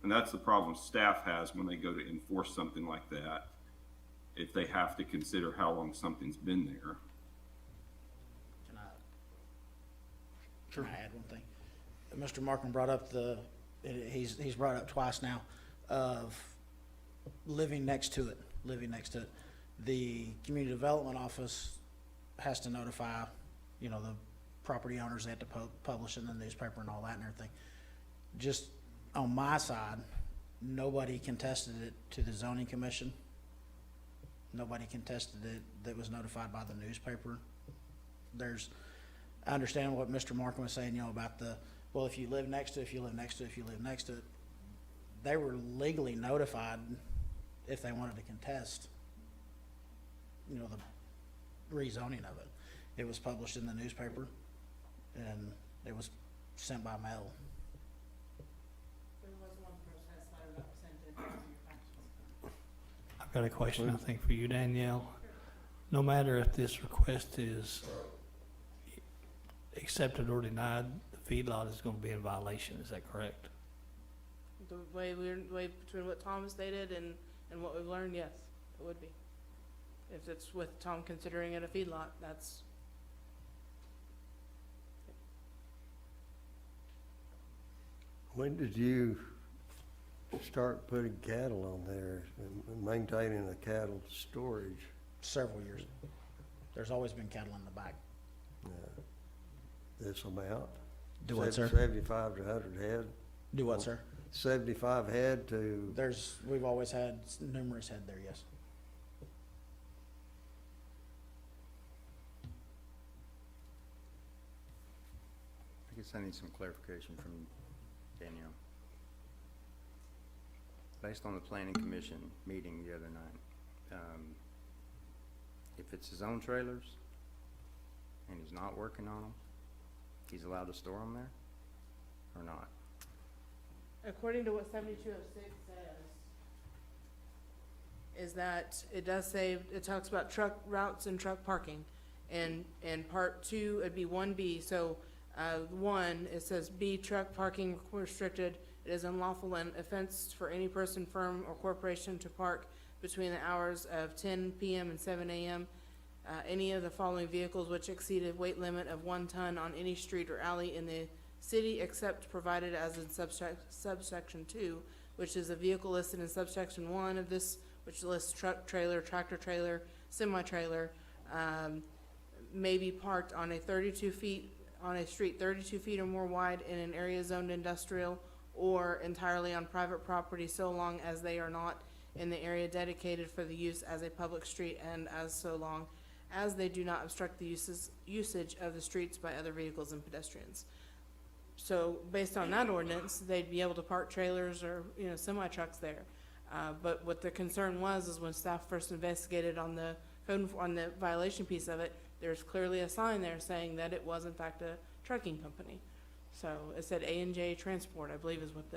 And that's the problem staff has when they go to enforce something like that, if they have to consider how long something's been there. Can I add one thing? Mr. Markham brought up he's brought up twice now, of living next to it. The community development office has to notify, the property owners. They have to publish in the newspaper and all that and everything. Just on my side, nobody contested it to the zoning commission. Nobody contested it that was notified by the newspaper. I understand what Mr. Markham was saying, about if you live next to it, if you live next to it. They were legally notified if they wanted to contest, the rezoning of it. It was published in the newspaper, and it was sent by mail. I've got a question, I think, for you, Danielle. No matter if this request is accepted or denied, the feedlot is gonna be in violation, is that correct? The way between what Tom stated and what we've learned, yes, it would be. If it's with Tom considering it a feedlot, that's. When did you start putting cattle on there and maintaining a cattle storage? Several years. There's always been cattle in the back. This amount? Do what, sir? 75 to 100 head? Do what, sir? 75 head to, We've always had numerous head there, yes. I guess I need some clarification from Danielle. Based on the planning commission meeting the other night, if it's his own trailers and he's not working on them, he's allowed to store them there or not? According to what 7206 says, is that it does say, it talks about truck routes and truck parking. And part 2, it'd be 1B, so 1, it says B, truck parking restricted. It is unlawful and offense for any person, firm, or corporation to park between the hours of 10 p.m. and 7 a.m. Any of the following vehicles which exceed a weight limit of 1 ton on any street or alley in the city except provided as in subsection 2, which is a vehicle listed in subsection 1 of this, which lists truck, trailer, tractor trailer, semi-trailer, may be parked on a street 32 feet or more wide in an area zoned industrial or entirely on private property so long as they are not in the area dedicated for the use as a public street and as so long as they do not obstruct the usage of the streets by other vehicles and pedestrians. So based on that ordinance, they'd be able to park trailers or, semi-trucks there. But what the concern was is when staff first investigated on the violation piece of it, there's clearly a sign there saying that it was in fact a trucking company. So it said A&J Transport, I believe is what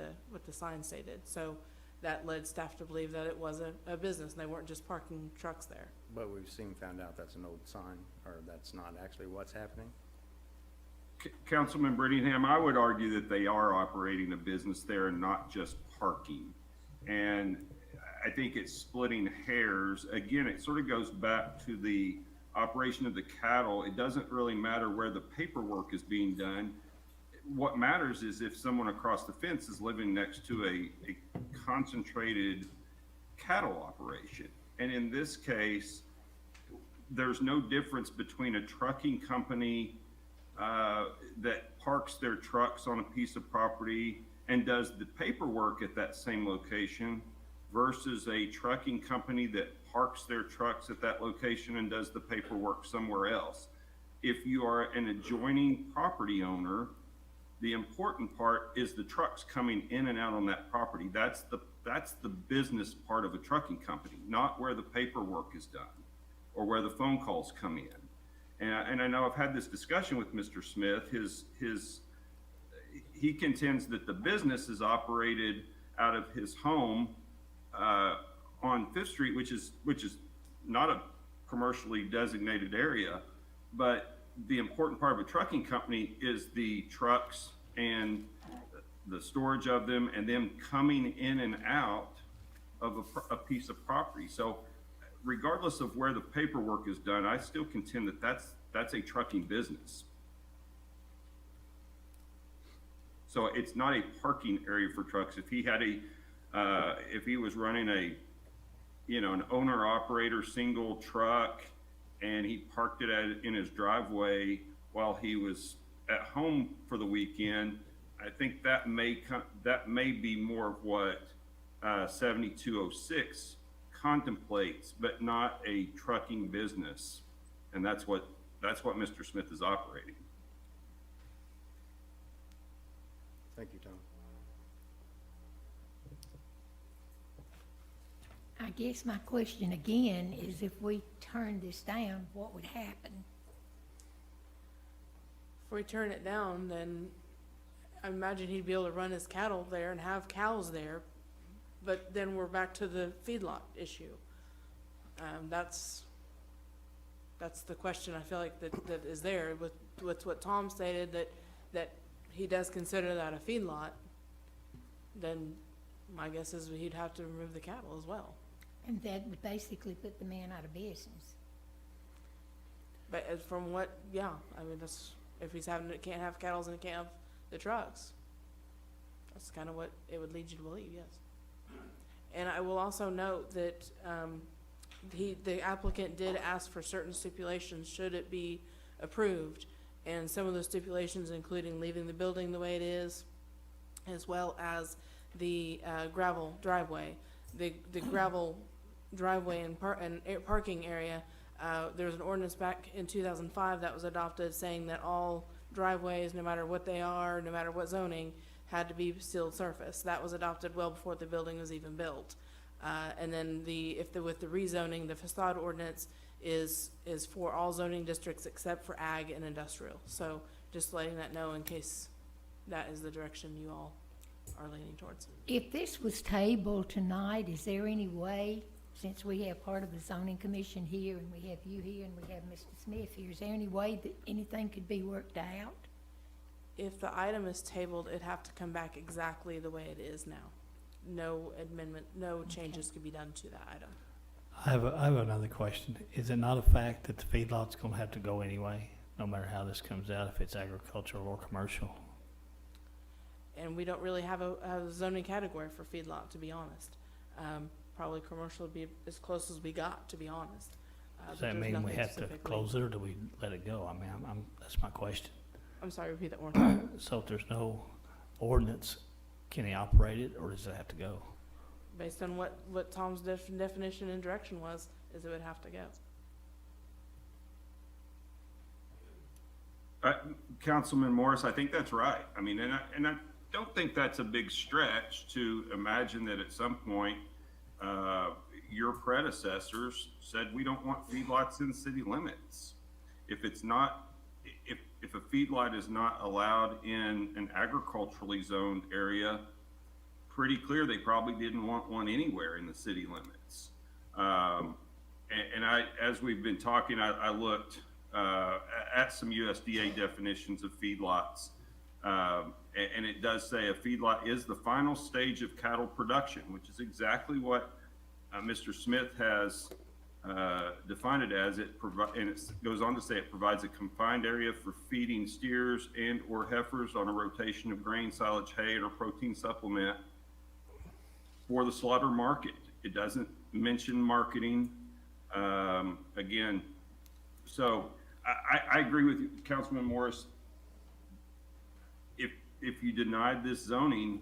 the sign stated. So that led staff to believe that it was a business and they weren't just parking trucks there. But we've found out that's an old sign, or that's not actually what's happening? Councilman Brittingham, I would argue that they are operating a business there and not just parking. And I think it's splitting hairs. Again, it sort of goes back to the operation of the cattle. It doesn't really matter where the paperwork is being done. What matters is if someone across the fence is living next to a concentrated cattle operation. And in this case, there's no difference between a trucking company that parks their trucks on a piece of property and does the paperwork at that same location versus a trucking company that parks their trucks at that location and does the paperwork somewhere else. If you are an adjoining property owner, the important part is the trucks coming in and out on that property. That's the business part of a trucking company, not where the paperwork is done or where the phone calls come in. And I know I've had this discussion with Mr. Smith. He contends that the business is operated out of his home on Fifth Street, which is not a commercially designated area. But the important part of a trucking company is the trucks and the storage of them and them coming in and out of a piece of property. So regardless of where the paperwork is done, I still contend that that's a trucking business. So it's not a parking area for trucks. If he had if he was running an owner operator single truck and he parked it in his driveway while he was at home for the weekend, I think that may be more of what 7206 contemplates, but not a trucking business. And that's what Mr. Smith is operating. Thank you, Tom. I guess my question again is if we turn this down, what would happen? If we turn it down, then I imagine he'd be able to run his cattle there and have cows there, but then we're back to the feedlot issue. That's the question I feel like that is there with what Tom stated, that he does consider that a feedlot. Then my guess is he'd have to remove the cattle as well. And that would basically put the man out of business. But from what, yeah, I mean, that's, if he's can't have cattle and he can't have the trucks, that's kind of what it would lead you to believe, yes. And I will also note that the applicant did ask for certain stipulations should it be approved, and some of those stipulations including leaving the building the way it is, as well as the gravel driveway. The gravel driveway and parking area, there was an ordinance back in 2005 that was adopted saying that all driveways, no matter what they are, no matter what zoning, had to be sealed surface. That was adopted well before the building was even built. And then with the rezoning, the facade ordinance is for all zoning districts except for ag and industrial. So just letting that know in case that is the direction you all are leaning towards. If this was tabled tonight, is there any way, since we have part of the zoning commission here and we have you here and we have Mr. Smith here, is there any way that anything could be worked out? If the item is tabled, it'd have to come back exactly the way it is now. No amendment, no changes could be done to that item. I have another question. Is it not a fact that the feedlot's gonna have to go anyway, no matter how this comes out, if it's agricultural or commercial? And we don't really have a zoning category for feedlot, to be honest. Probably commercial would be as close as we got, to be honest. Does that mean we have to close it, or do we let it go? I mean, that's my question. I'm sorry, repeat that one more time. So if there's no ordinance, can he operate it, or does it have to go? Based on what Tom's definition and direction was, is it would have to go. Councilman Morris, I think that's right. I mean, and I don't think that's a big stretch to imagine that at some point, your predecessors said we don't want feedlots in city limits. If it's not, if a feedlot is not allowed in an agriculturally zoned area, pretty clear they probably didn't want one anywhere in the city limits. And as we've been talking, I looked at some USDA definitions of feedlots, And it does say a feedlot is the final stage of cattle production, which is exactly what Mr. Smith has defined it as. And it goes on to say it provides a confined area for feeding steers and or heifers on a rotation of grain, silage, hay, or protein supplement for the slaughter market. It doesn't mention marketing. Again, so I agree with you, Councilman Morris. If you denied this zoning,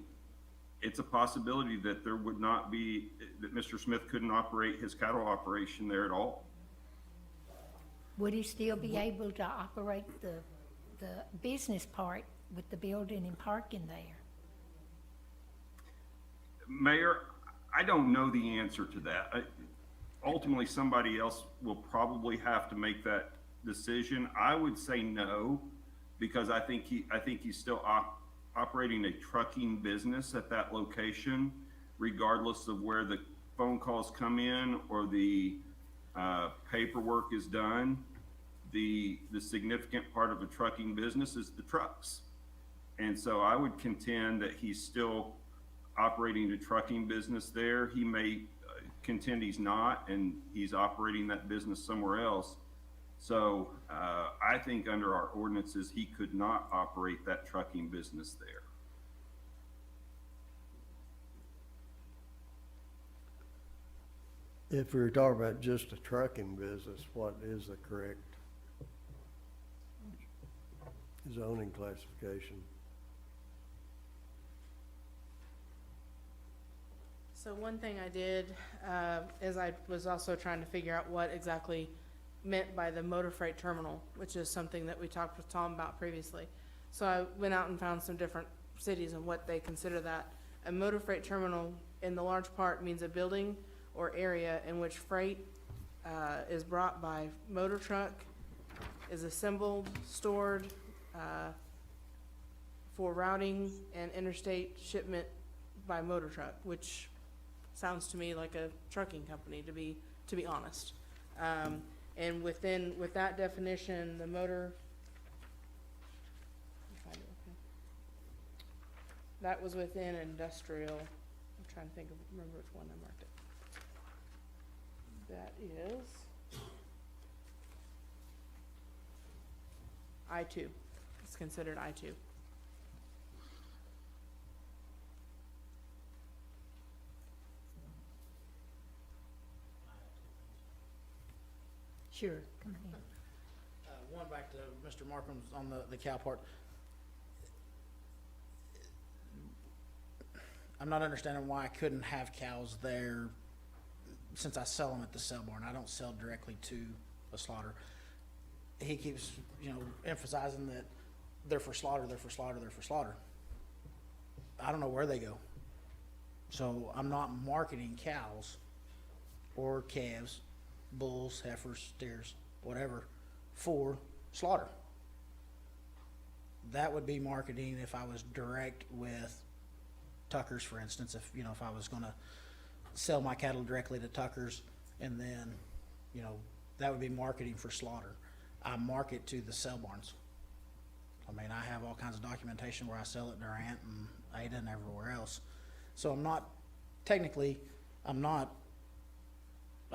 it's a possibility that there would not be, that Mr. Smith couldn't operate his cattle operation there at all. Would he still be able to operate the business part with the building and parking there? Mayor, I don't know the answer to that. Ultimately, somebody else will probably have to make that decision. I would say no, because I think he's still operating a trucking business at that location, regardless of where the phone calls come in or the paperwork is done. The significant part of a trucking business is the trucks. And so I would contend that he's still operating a trucking business there. He may contend he's not, and he's operating that business somewhere else. So I think under our ordinances, he could not operate that trucking business there. If we were talking about just a trucking business, what is the correct zoning classification? So one thing I did is I was also trying to figure out what exactly meant by the motor freight terminal, which is something that we talked with Tom about previously. So I went out and found some different cities and what they consider that. A motor freight terminal in the large part means a building or area in which freight is brought by motor truck, is assembled, stored for routing and interstate shipment by motor truck, which sounds to me like a trucking company, to be honest. And with that definition, the motor, that was within industrial. I'm trying to remember which one I marked it. That is I-2. It's considered I-2. Sure, come ahead. One back to Mr. Markham's on the cow part. I'm not understanding why I couldn't have cows there since I sell them at the sale barn. I don't sell directly to a slaughter. He keeps, emphasizing that they're for slaughter, they're for slaughter, they're for slaughter. I don't know where they go. So I'm not marketing cows or calves, bulls, heifers, steers, whatever, for slaughter. That would be marketing if I was direct with Tuckers, for instance, if I was gonna sell my cattle directly to Tuckers, and then, that would be marketing for slaughter. I market to the sale barns. I mean, I have all kinds of documentation where I sell at Durant and Ada and everywhere else. So I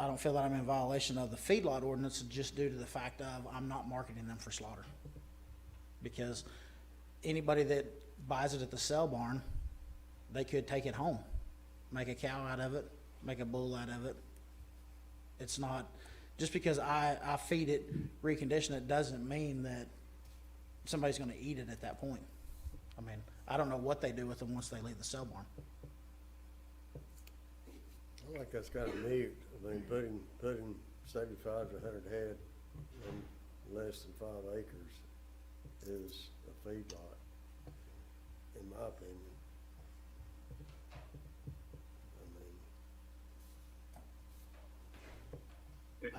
don't feel that I'm in violation of the feedlot ordinance just due to the fact of I'm not marketing them for slaughter. Because anybody that buys it at the sale barn, they could take it home, make a cow out of it, make a bull out of it. It's not, just because I feed it, recondition it, doesn't mean that somebody's gonna eat it at that point. I mean, I don't know what they do with them once they leave the sale barn. I like that's kind of neat. I mean, putting 75 to 100 head in less than 5 acres is a feedlot, in my opinion.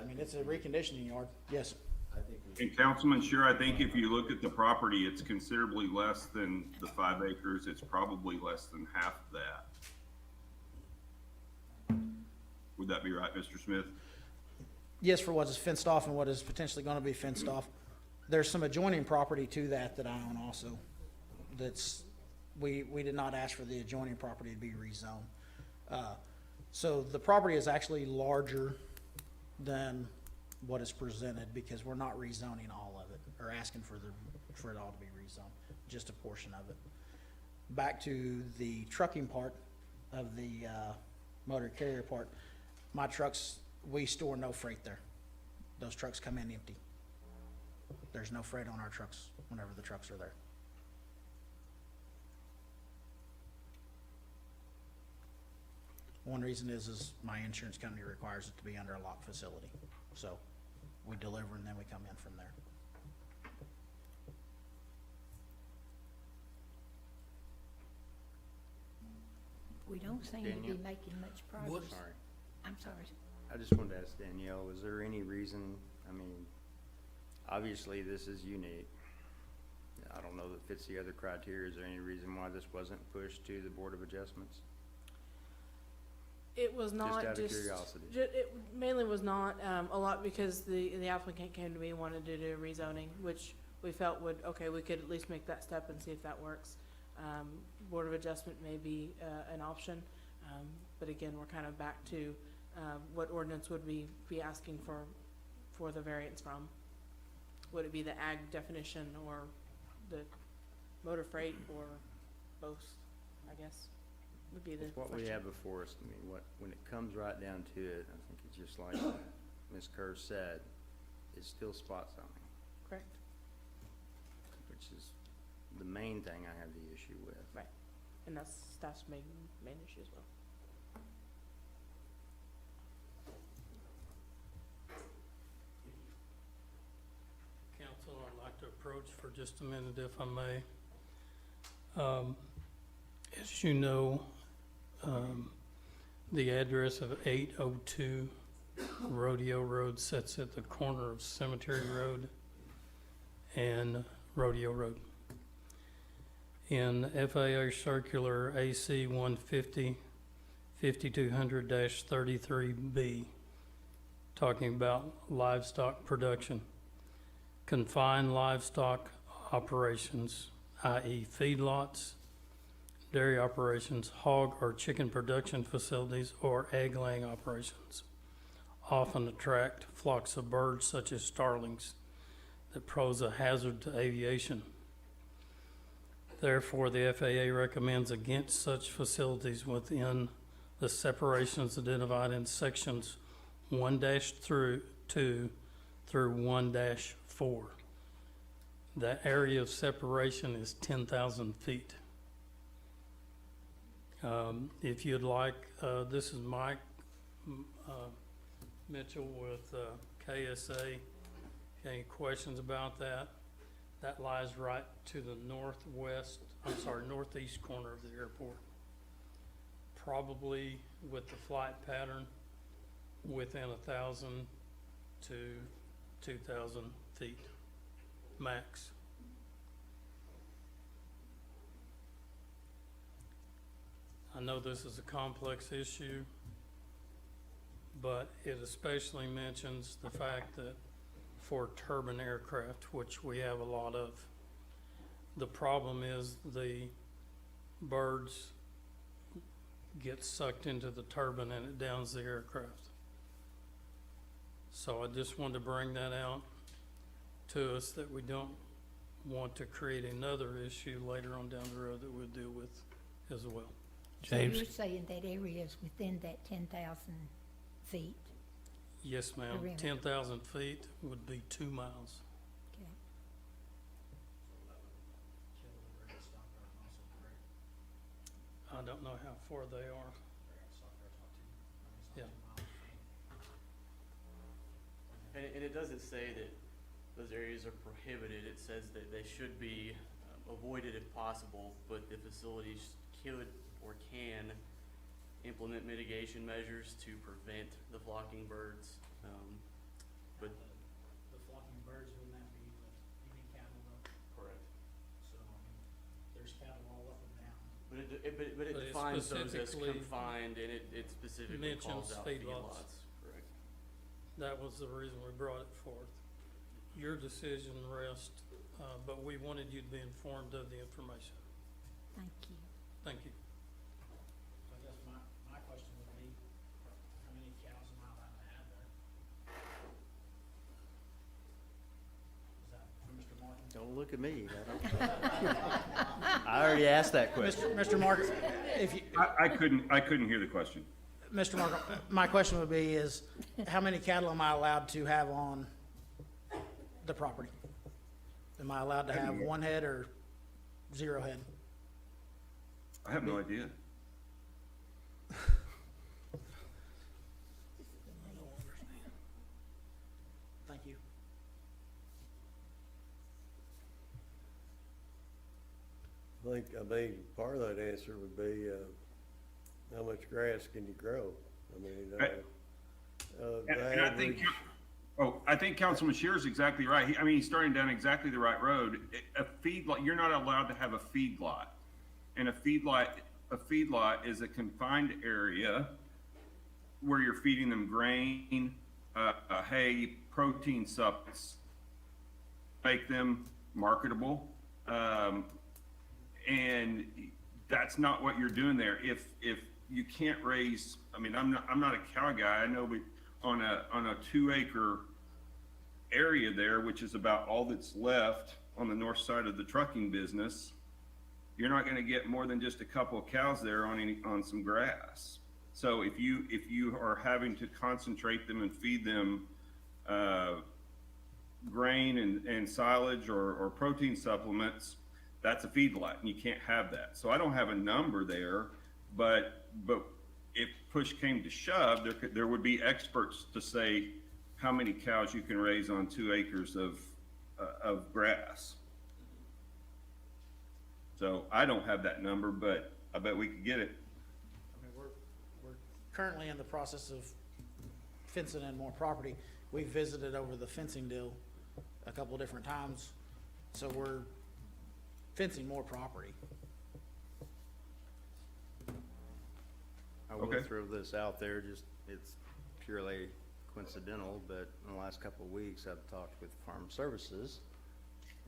I mean, it's a reconditioning yard, yes. And Councilman, sure, I think if you look at the property, it's considerably less than the 5 acres. It's probably less than half of that. Would that be right, Mr. Smith? Yes, for what is fenced off and what is potentially gonna be fenced off. There's some adjoining property to that I own also. that's, we did not ask for the adjoining property to be rezoned. So the property is actually larger than what is presented because we're not rezoning all of it or asking for it all to be rezoned, just a portion of it. Back to the trucking part of the motor carrier part, my trucks, we store no freight there. Those trucks come in empty. There's no freight on our trucks whenever the trucks are there. One reason is my insurance company requires it to be under a locked facility. So we deliver and then we come in from there. We don't seem to be Danielle? making much progress. Sorry. I'm sorry. I just wanted to ask Danielle, was there any reason, I mean, obviously this is unique. I don't know that it fits the other criteria. Is there any reason why this wasn't pushed to the Board of Adjustments? It was not Just out of just, curiosity. it mainly was not, a lot because the applicant came to me and wanted to do rezoning, which we felt would, okay, we could at least make that step and see if that works. Board of Adjustment may be, an option, but again, we're kind of back to, what ordinance would we be asking for the variance from? Would it be the ag definition or the motor freight or both, I guess, would be the What we question. have before us, I mean, when it comes right down to it, I think it's just like Ms. Kerr said, it's still spot zoning, Correct, which is the main thing I have the issue with. right, and that's staff's main issue as well. Council, I'd like to approach for just a minute if I may. As you know, the address of 802 Rodeo Road sits at the corner of Cemetery Road and Rodeo Road. In FAA Circular AC 150, 5200-33B, talking about livestock production, confined livestock operations, i.e. feedlots, dairy operations, hog or chicken production facilities, or egg laying operations, often attract flocks of birds such as starlings that pose a hazard to aviation. Therefore, the FAA recommends against such facilities within the separations identified in sections 1-2 through 1-4. The area of separation is 10,000 feet. If you'd like, this is Mike Mitchell with KSA. Any questions about that? That lies right to the northeast corner of the airport. Probably with the flight pattern within 1,000 to 2,000 feet max. I know this is a complex issue, but it especially mentions the fact that for turbine aircraft, which we have a lot of, the problem is the birds get sucked into the turbine and it downs the aircraft. So I just wanted to bring that out to us, that we don't want to create another issue later on down the road that we'll deal with as well. So James? you're saying that area is within that 10,000 feet? Yes, ma'am. Perimeter. 10,000 feet would be 2 miles. Okay. I don't know how far they are. Yeah. And it doesn't say that those areas are prohibited. It says that they should be avoided if possible, but the facilities could or can implement mitigation measures to prevent the flocking birds. But The flocking birds, wouldn't that be any cattle though? correct. So, I mean, there's cattle all up and down. But it But it defines those as specifically confined, and it specifically calls mentions out feedlots. feedlots. Correct. That was the reason we brought it forth. Your decision rests, but we wanted you to be informed of the information. Thank you. Thank you. I guess my question would be, how many cows am I allowed to have there? Is that for Mr. Martin? Don't look at me. I already asked that question. Mr. Martin, if you, I couldn't hear the question. Mr. Martin, my question would be is, how many cattle am I allowed to have on the property? Am I allowed to have one head or 0 head? I have no idea. Thank you. I mean, part of that answer would be, how much grass can you grow? I mean, And the and I think, average- I think Councilman Shear's exactly right. He's starting down exactly the right road. A feedlot, you're not allowed to have a feedlot. And a feedlot is a confined area where you're feeding them grain, hay, protein supplements, make them marketable. And that's not what you're doing there. If you can't raise, I mean, I'm not a cow guy. I know we, on a 2-acre area there, which is about all that's left on the north side of the trucking business, you're not gonna get more than just a couple of cows there on some grass. So if you are having to concentrate them and feed them, grain and silage or protein supplements, that's a feedlot, and you can't have that. So I don't have a number there, but if push came to shove, there would be experts to say how many cows you can raise on 2 acres of grass. So I don't have that number, but I bet we could get it. I mean, we're currently in the process of fencing in more property. We visited over the fencing deal a couple of different times, so we're fencing more property. I will Okay. throw this out there, just, it's purely coincidental, but in the last couple of weeks, I've talked with Farm Services,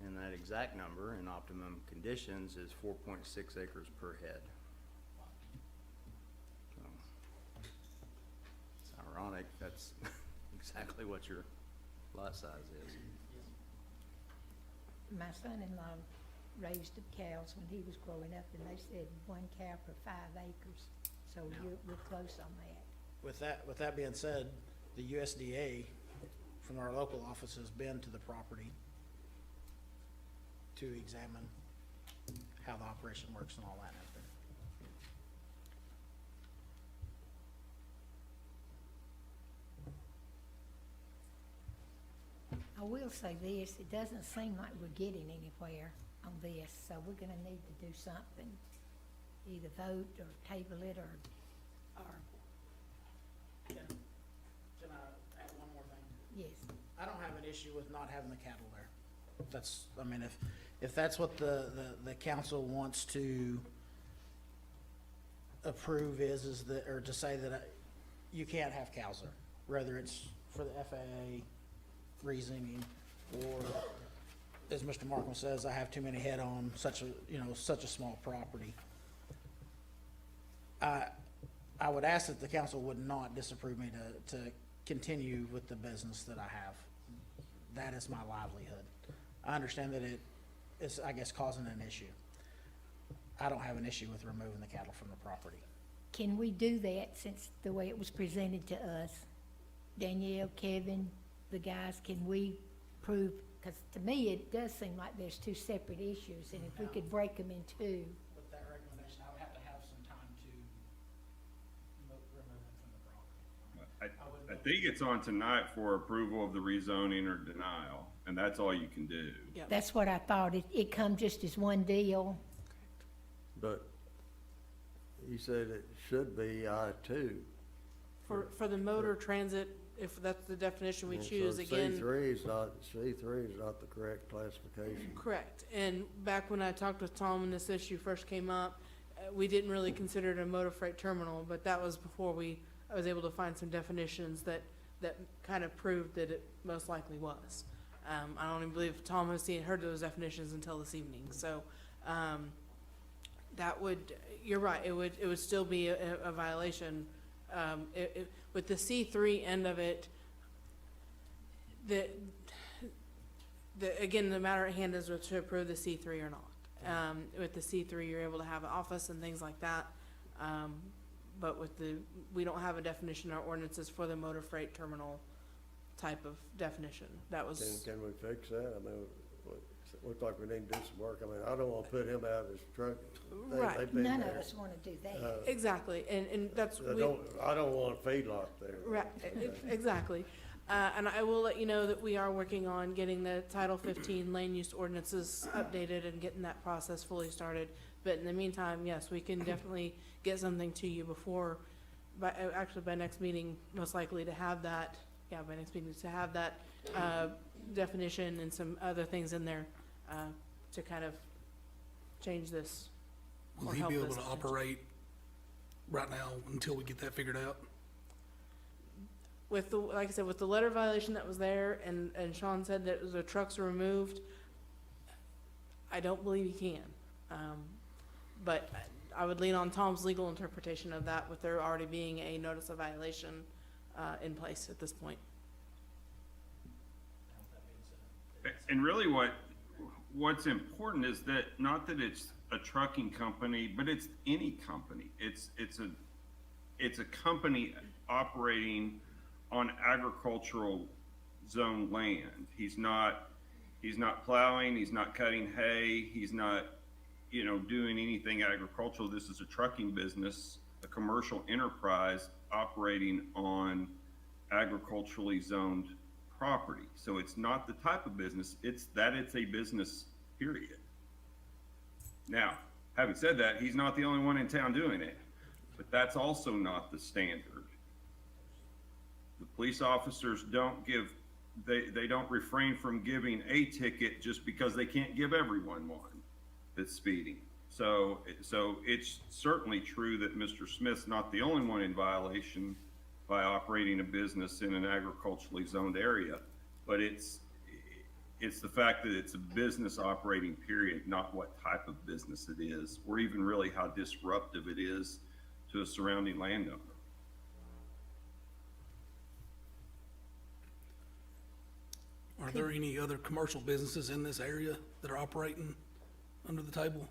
and that exact number in optimum conditions is 4.6 acres per head. So, it's ironic, that's exactly what your lot size is. My son-in-law raised the cows when he was growing up, and they said 1 cow per 5 acres. So we're close on that. With that being said, the USDA from our local office has been to the property to examine how the operation works and all that out there. I will say this, it doesn't seem like we're getting anywhere on this, so we're gonna need to do something. Either vote or table it or Can I add one more thing? yes. I don't have an issue with not having the cattle there. That's, I mean, if that's what the council wants to approve is that, or to say that you can't have cows there, whether it's for the FAA reasoning or, as Mr. Markham says, I have too many head on such a small property. I would ask that the council would not disapprove me to continue with the business that I have. That is my livelihood. I understand that it is, I guess, causing an issue. I don't have an issue with removing the cattle from the property. Can we do that since the way it was presented to us? Danielle, Kevin, the guys, can we prove, because to me, it does seem like there's 2 separate issues, and if we could break them in 2. With that recommendation, I would have to have some time to remove them from the property. I think it's on tonight for approval of the rezoning or denial, and that's all you can do. Yep. That's what I thought. It come just as one deal. But you said it should be I-2. For the motor transit, if that's the definition we And choose, so again. C3 is not the correct classification. Correct, and back when I talked with Tom and this issue first came up, we didn't really consider it a motor freight terminal, but that was before I was able to find some definitions that kind of proved that it most likely was. I don't even believe Tom has heard those definitions until this evening, so, That would, you're right, it would still be a violation. With the C3 end of it, again, the matter at hand is to approve the C3 or not. With the C3, you're able to have an office and things like that. But with we don't have a definition in our ordinances for the motor freight terminal type of definition. That was. Can we fix that? I mean, it looks like we need to do some work. I mean, I don't wanna put him out of his truck. Right. They've been None of there. us wanna do that. Exactly, and that's. I don't want a feedlot there. Right, exactly. And I will let you know that we are working on getting the Title 15 land use ordinances updated and getting that process fully started. But in the meantime, yes, we can definitely get something to you before, actually by next meeting, most likely to have that, by next meeting to have that definition and some other things in there to kind of change this. Will or he help be able this to potentially. operate right now until we get that figured out? With the, like I said, with the letter violation that was there, and Sean said that the trucks were removed, I don't believe he can. But I would lean on Tom's legal interpretation of that, with there already being a notice of violation in place at this point. And really what's important is that, not that it's a trucking company, but it's any company. It's a company operating on agricultural zone land. He's not plowing, he's not cutting hay, he's not, doing anything agricultural. This is a trucking business, a commercial enterprise operating on agriculturally zoned property. So it's not the type of business, it's a business, period. Now, having said that, he's not the only one in town doing it, but that's also not the standard. The police officers they don't refrain from giving a ticket just because they can't give everyone one that's speeding. So it's certainly true that Mr. Smith's not the only one in violation by operating a business in an agriculturally zoned area, but it's the fact that it's a business operating, period, not what type of business it is, or even really how disruptive it is to a surrounding landowner. Are there any other commercial businesses in this area that are operating under the table?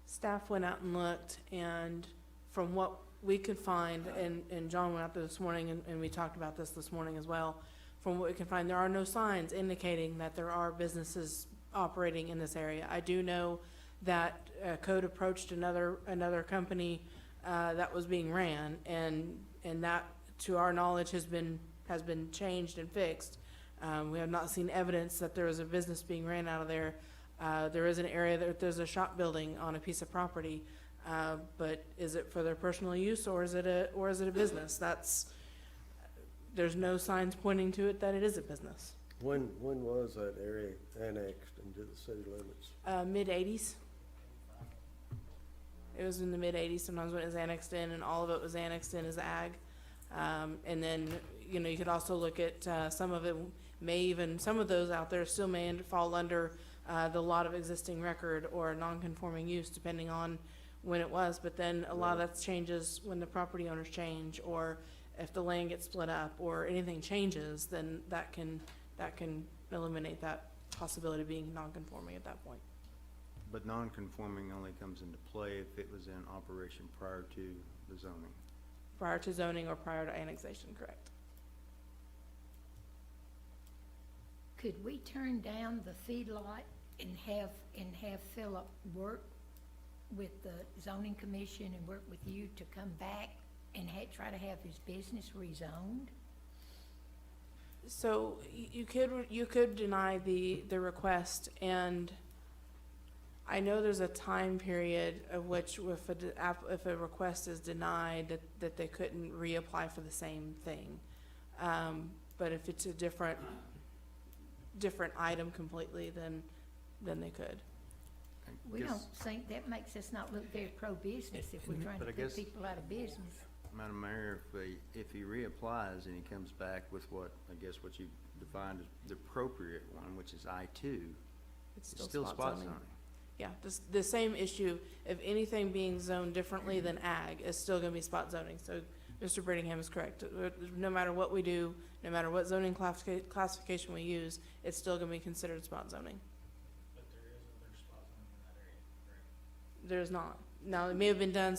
Staff went out and looked, and from what we could find, and John went out there this morning, and we talked about this morning as well, from what we can find, there are no signs indicating that there are businesses operating in this area. I do know that Code approached another company that was being ran, and that, to our knowledge, has been changed and fixed. We have not seen evidence that there is a business being ran out of there. There is an area that there's a shop building on a piece of property, but is it for their personal use, or is it a business? There's no signs pointing to it that it is a business. When was that area annexed into the city limits? Mid-'80s. It was in the mid-'80s, sometimes when it was annexed in, and all of it was annexed in as ag. And then, you could also look at some of it some of those out there still may fall under the lot of existing record or non-conforming use, depending on when it was. But then a lot of that changes when the property owners change, or if the land gets split up, or anything changes, then that can eliminate that possibility of being non-conforming at that point. But non-conforming only comes into play if it was in operation prior to the zoning. Prior to zoning or prior to annexation, correct? Could we turn down the feedlot and have Philip work with the zoning commission and work with you to come back and try to have his business rezoned? So you could deny the request, and I know there's a time period of which if a request is denied that they couldn't reapply for the same thing. But if it's a different item completely, then they could. We don't think that makes us not look very pro-business if we're trying to But I put guess- people out of business. Madam Mayor, if he reapplies and he comes back with what you defined as the appropriate one, which is I-2, It's it's still spot zoning. Yeah, the same issue, if anything being zoned differently than ag, is still gonna be spot zoning, so Mr. Brittingham is correct. No matter what we do, no matter what zoning classification we use, it's still gonna be considered spot zoning. But there is other spot zoning in that area, correct? There's not. Now, it may have been done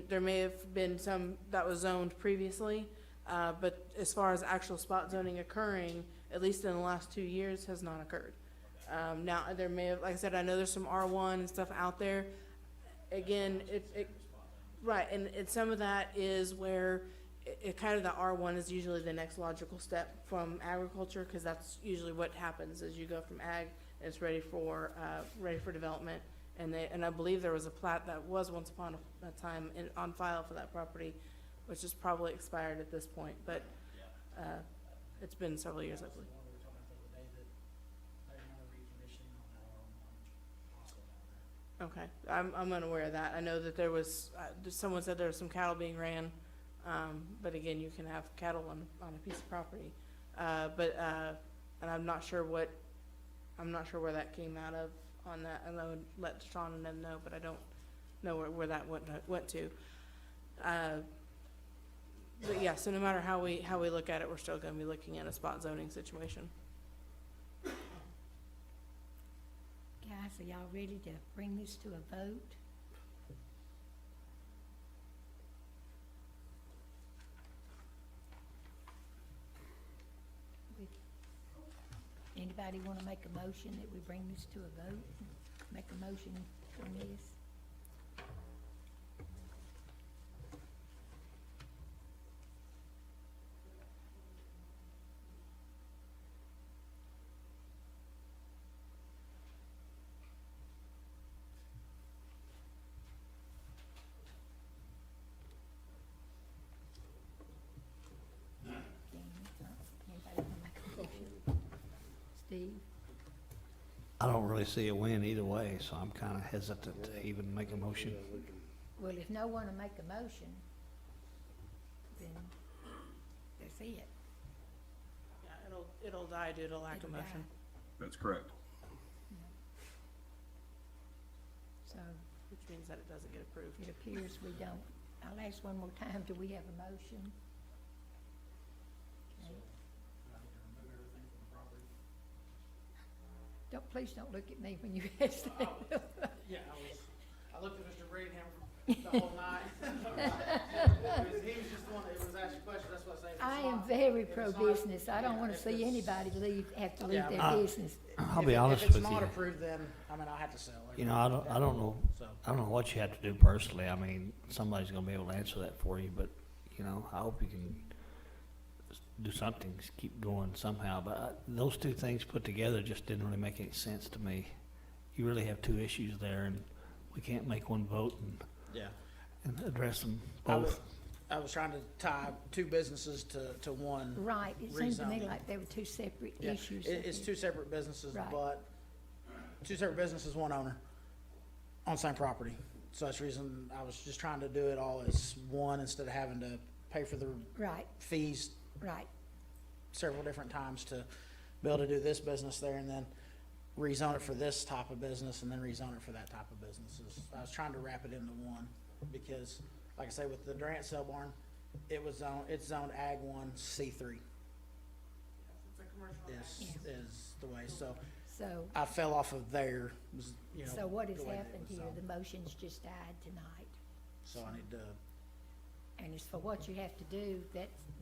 there may have been some that was zoned previously, but as far as actual spot zoning occurring, at least in the last 2 years, has not occurred. Now, there may have, like I said, I know there's some R1 and stuff out there. Again, right, and some of that is where it kind of, the R1 is usually the next logical step from agriculture, because that's usually what happens, is you go from ag, and it's ready for development. And I believe there was a plat that was once upon a time on file for that property, which is probably expired at this point, but, it's been several years, I believe. The one we were talking about the other day that they're gonna recondition on that R1 also down there. Okay, I'm unaware of that. I know that there was, someone said there was some cattle being ran, but again, you can have cattle on a piece of property. And I'm not sure where that came out of on that, and I would let Sean and them know, but I don't know where that went to. But yeah, so no matter how we look at it, we're still gonna be looking at a spot zoning situation. Guys, are y'all ready to bring this to a vote? Anybody wanna make a motion that we bring this to a vote? Make a motion on this? Anybody wanna make a motion? Steve? I don't really see a win either way, so I'm kinda hesitant to even make a motion. Well, if no one will make a motion, then that's it. Yeah, it'll die due to lack of It'll motion, die. That's correct. So which means that it doesn't get approved. it appears we don't. I'll ask one more time, do we have a motion? Okay. I think to remove everything from the property. Please don't look at me when you ask that. Yeah, I looked at Mr. Brittingham the whole night. He was just the one that was asking questions, that's what I say. if it's I am not- very if it's pro-business. I don't yeah, wanna if see it's- anybody have to leave Yeah, their business. I'll if be it- honest If with it's you. not approved, then, I mean, I'll have to sell it. You know, I don't know, So, I don't know what you have to do personally. I mean, somebody's gonna be able to answer that for you, but, you know, I hope you can do something, just keep going somehow. But those two things put together just didn't really make any sense to me. You really have two issues there, and we can't make one vote yeah. and address them I was, both. I was trying to tie two businesses to one. Right, it seemed to me rezoning. like there were two separate Yeah, issues. it's two separate businesses, Right. but two separate businesses, one owner on the same property. So that's the reason I was just trying to do it all as one instead of having to pay for the Right, fees right. several different times to be able to do this business there and then rezone it for this type of business and then rezone it for that type of businesses. I was trying to wrap it into one because, like I say, with the Durant sale barn, it's zoned Ag 1 C3 is the way. So So, I fell off of there, was, you know. so what has the way that it happened was here? zoned. The motion's just died tonight. So I need to, And as for what you have to do,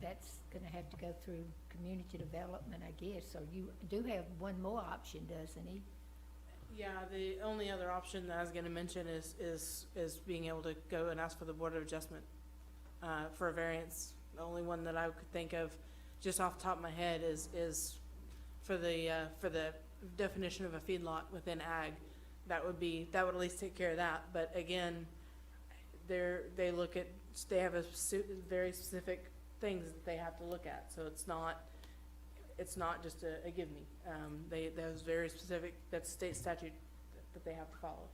that's gonna have to go through community development, I guess. So you do have one more option, doesn't he? Yeah, the only other option that I was gonna mention is being able to go and ask for the Board of Adjustment, for a variance. The only one that I could think of, just off the top of my head, is for the definition of a feedlot within ag. That would at least take care of that, but again, they have very specific things that they have to look at, so it's not just a give me. There's very specific, that's state statute that they have to follow.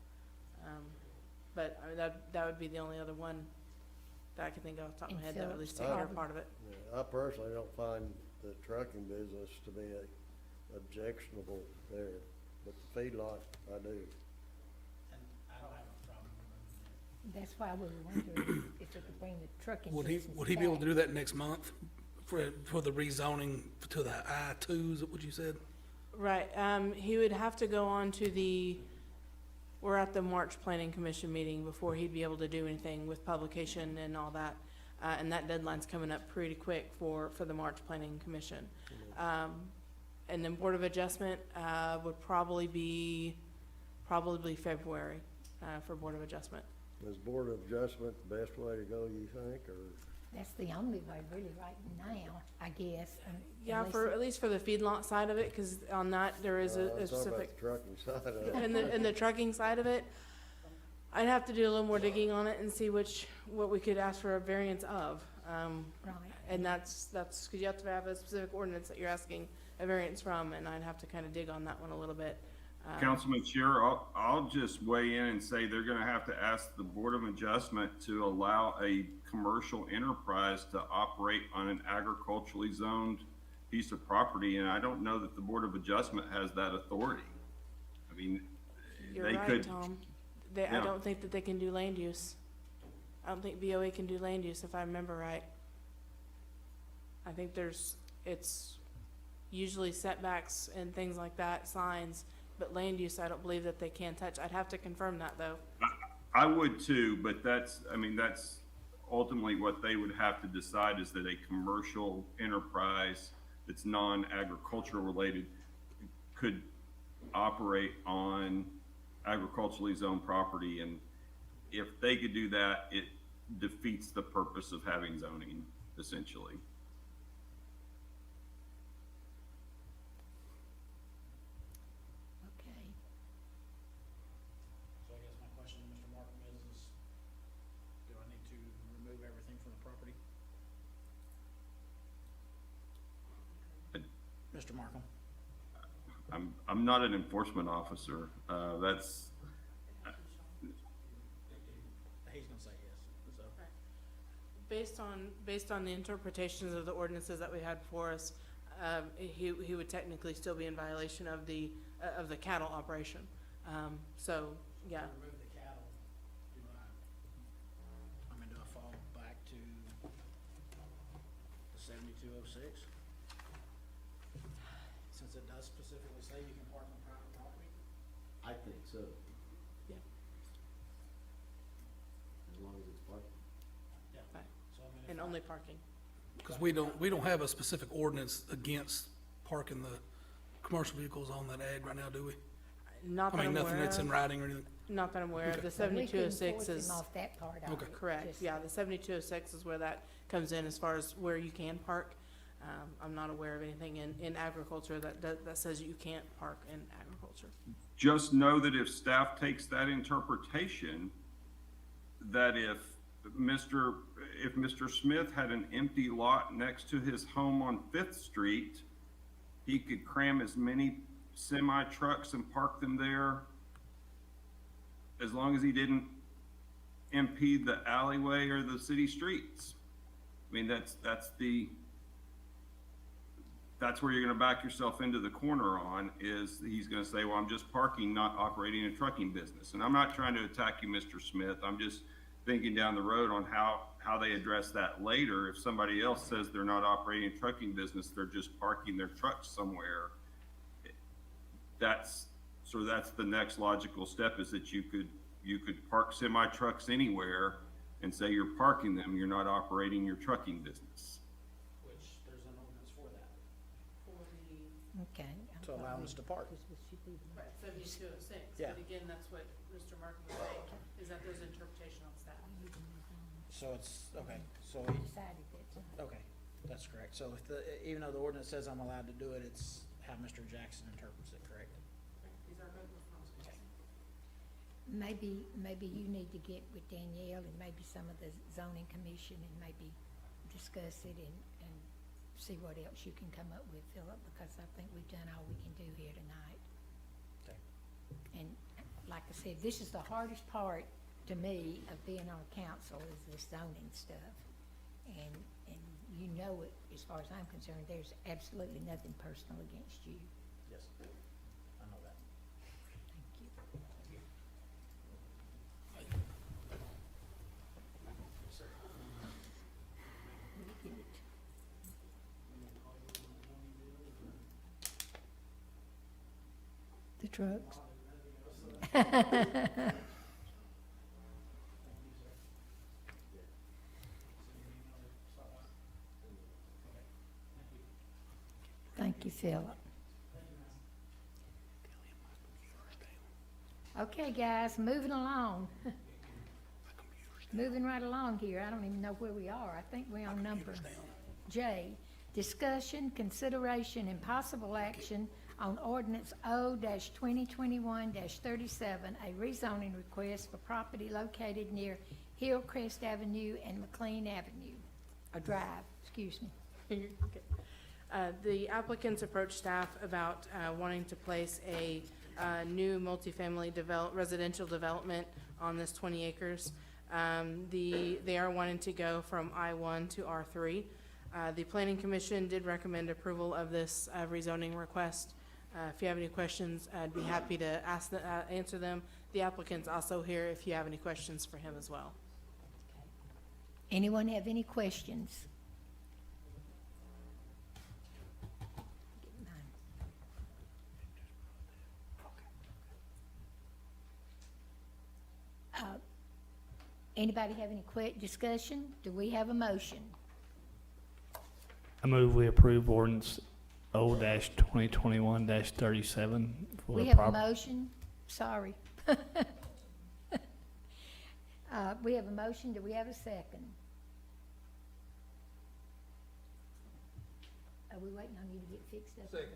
But I mean, that would be the only other one that I can think of off the top of my head that would at least take care of part of it. Yeah, I personally don't find the trucking business to be objectionable there, but the feedlot, I do. That's why we were wondering if we could bring the trucking Would he, business would he be able to back. do that next month for the rezoning to the I-2, is that what you said? Right, he would have to go on to we're at the March Planning Commission meeting before he'd be able to do anything with publication and all that. And that deadline's coming up pretty quick for the March Planning Commission. And then Board of Adjustment, would probably be February, for Board of Adjustment. Is Board of Adjustment the best way to go, you think, or? That's the only way really right now, I guess. Yeah, unless at least for the feedlot side of it, cause on that, there is I'm a talking specific. about the trucking side of it. And the trucking side of it, I'd have to do a little more digging on it and see what we could ask for a variance of. Right. And that's, cause you have to have a specific ordinance that you're asking a variance from, and I'd have to kinda dig on that one a little bit. Councilman Shearer, I'll just weigh in and say they're gonna have to ask the Board of Adjustment to allow a commercial enterprise to operate on an agriculturally zoned piece of property, and I don't know that the Board of Adjustment has that authority. I mean, You're they right, could, Tom. I yeah. don't think that they can do land use. I don't think BOA can do land use, if I remember right. I think it's usually setbacks and things like that, signs, but land use, I don't believe that they can touch. I'd have to confirm that, though. I would too, but that's ultimately what they would have to decide, is that a commercial enterprise that's non-agricultural related could operate on agriculturally zoned property, and if they could do that, it defeats the purpose of having zoning, essentially. Okay. So I guess my question to Mr. Markham is do I need to remove everything from the property? Mr. Markham? I'm not an enforcement officer. He's gonna say yes, so. Based on the interpretations of the ordinances that we had before us, he would technically still be in violation of the cattle operation. So, yeah. Remove the cattle, do I fall back to the 7206? Since it does specifically say you can park on private property? I think so, Yeah. as long as it's parked. Yeah. Right. So I mean, And only parking. Because we don't have a specific ordinance against parking the commercial vehicles on that ag right now, do we? Not I that mean, I'm nothing aware that's in of. writing or anything. Not that I'm aware of. Okay. The So we couldn't 7206 force is. him off that part of it. Okay. Correct, Just- yeah, the 7206 is where that comes in as far as where you can park. I'm not aware of anything in agriculture that says you can't park in agriculture. Just know that if staff takes that interpretation, that if Mr. Smith had an empty lot next to his home on Fifth Street, he could cram as many semi trucks and park them there, as long as he didn't impede the alleyway or the city streets. I mean, that's where you're gonna back yourself into the corner on, is he's gonna say, well, I'm just parking, not operating a trucking business. And I'm not trying to attack you, Mr. Smith, I'm just thinking down the road on how they address that later. If somebody else says they're not operating a trucking business, they're just parking their trucks somewhere, that's the next logical step, is that you could park semi trucks anywhere and say you're parking them, you're not operating your trucking business. which there's an ordinance for that, Okay. to allow us to park. Right, 7206, Yeah. but again, that's what Mr. Markham was saying, is that there's interpretation on staff. So it's, okay, so, Decided that. okay, that's correct. So if even though the ordinance says I'm allowed to do it, it's how Mr. Jackson interprets it, correct? These are both responsible. Maybe you need to get with Danielle and maybe some of the zoning commission and maybe discuss it and see what else you can come up with, Philip, because I think we've done all we can do here tonight. Okay. And like I said, this is the hardest part to me of being on council, is this zoning stuff. And you know it, as far as I'm concerned, there's absolutely nothing personal against you. Yes, I know that. Thank you. The trucks. Thank you, Philip. Okay, guys, moving along. Moving right along here. I don't even know where we are. I think we're on number J. Discussion, consideration, and possible action on ordinance O-2021-37, a rezoning request for property located near Hillcrest Avenue and McLean Avenue, Drive, excuse me. The applicants approached staff about wanting to place a new multifamily residential development on this 20 acres. They are wanting to go from I-1 to R3. The Planning Commission did recommend approval of this rezoning request. If you have any questions, I'd be happy to answer them. The applicant's also here if you have any questions for him as well. Anyone have any questions? Anybody have any discussion? Do we have a motion? I move we approve ordinance O-2021-37 for We the have a prop. motion, sorry. We have a motion, do we have a second? Are we waiting on you to get fixed up? Second.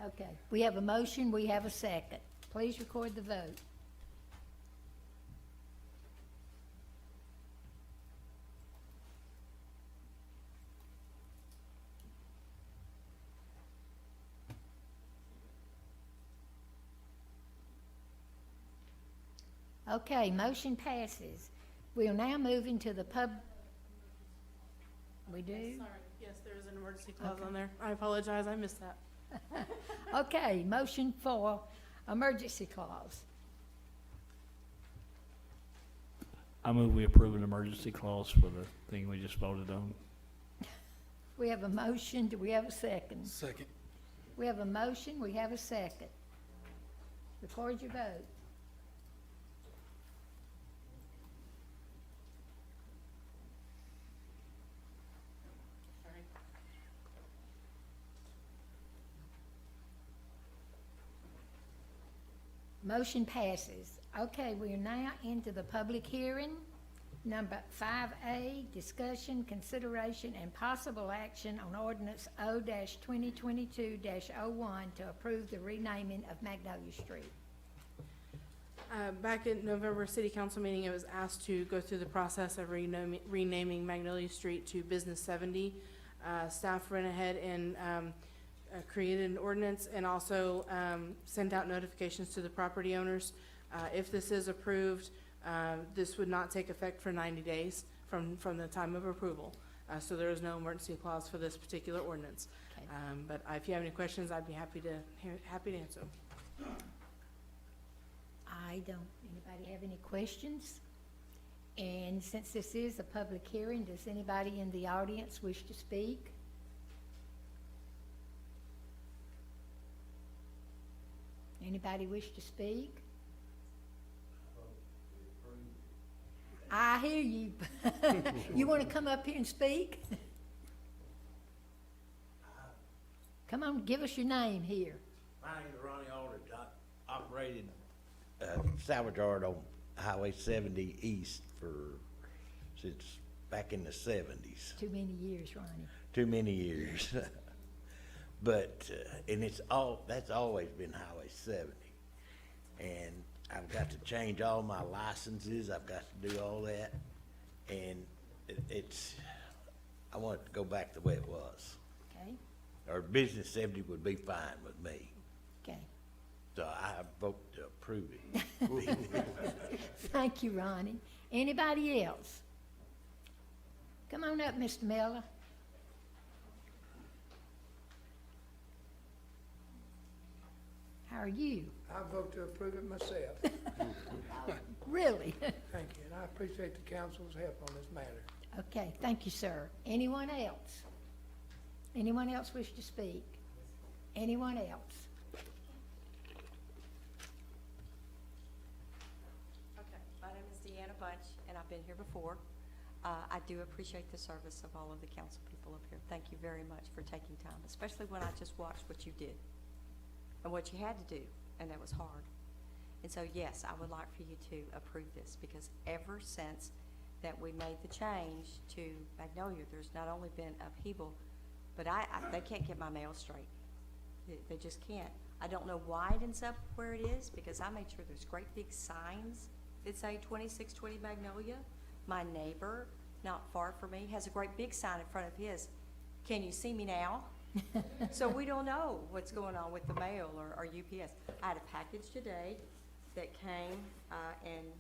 Okay, we have a motion, we have a second. Please record the vote. Okay, motion passes. We'll now move into the we do? Sorry, yes, there is an emergency clause Okay. on there. I apologize, I missed that. Okay, motion for emergency clause. I move we approve an emergency clause for the thing we just voted on. We have a motion, do we have a second? Second. We have a motion, we have a second. Record your vote. Motion passes. Okay, we are now into the public hearing. Number 5A, discussion, consideration, and possible action on ordinance O-2022-01 to approve the renaming of Magnolia Street. Back in November city council meeting, it was asked to go through the process of renaming Magnolia Street to Business 70. Staff went ahead and created an ordinance and also sent out notifications to the property owners. If this is approved, this would not take effect for 90 days from the time of approval. So there is no emergency clause for this particular ordinance. Okay. But if you have any questions, I'd be happy to answer them. I don't. Anybody have any questions? And since this is a public hearing, does anybody in the audience wish to speak? Anybody wish to speak? I hear you. You want to come up here and speak? Come on, give us your name here. My name is Ronnie Aldridge. I operated salvage yard on Highway 70 East since back in the 70s. Too many years, Ronnie. Too many years. But, and that's always been Highway 70. And I've got to change all my licenses. I've got to do all that. And I want it to go back the way it was. Okay, Or Business 70 would be fine with me. okay. So I vote to approve it. Thank you, Ronnie. Anybody else? Come on up, Mr. Miller. How are you? I vote to approve it myself. Really? Thank you, and I appreciate the council's help on this matter. Okay, thank you, sir. Anyone else? Anyone else wish to speak? Anyone else? Deanna Bunch, and I've been here before. I do appreciate the service of all of the council people up here. Thank you very much for taking time, especially when I just watched what you did and what you had to do, and that was hard. And so, yes, I would like for you to approve this, because ever since that we made the change to Magnolia, there's not only been upheaval, but they can't get my mail straight. They just can't. I don't know why it ends up where it is, because I made sure there's great big signs that say 2620 Magnolia. My neighbor, not far from me, has a great big sign in front of his, "Can you see me now?" So we don't know what's going on with the mail or UPS. I had a package today that came, and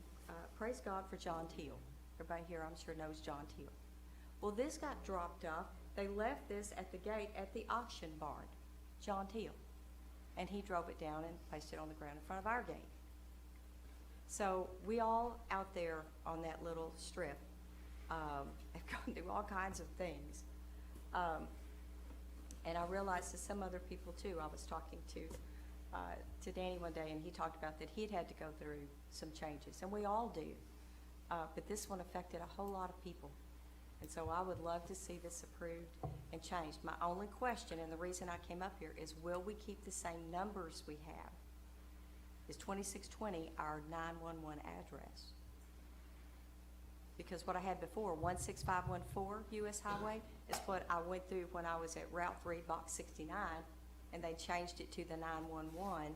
praise God for John Teal. Everybody here, I'm sure, knows John Teal. Well, this got dropped off. They left this at the gate at the auction barn, John Teal. And he drove it down and placed it on the ground in front of our gate. So we all out there on that little strip have gone through all kinds of things. And I realized that some other people too. I was talking to Danny one day, and he talked about that he'd had to go through some changes, and we all do. But this one affected a whole lot of people. And so I would love to see this approved and changed. My only question, and the reason I came up here, is will we keep the same numbers we have? Is 2620 our 911 address? Because what I had before, 16514 US Highway, is what I went through when I was at Route 3, Box 69, and they changed it to the 911.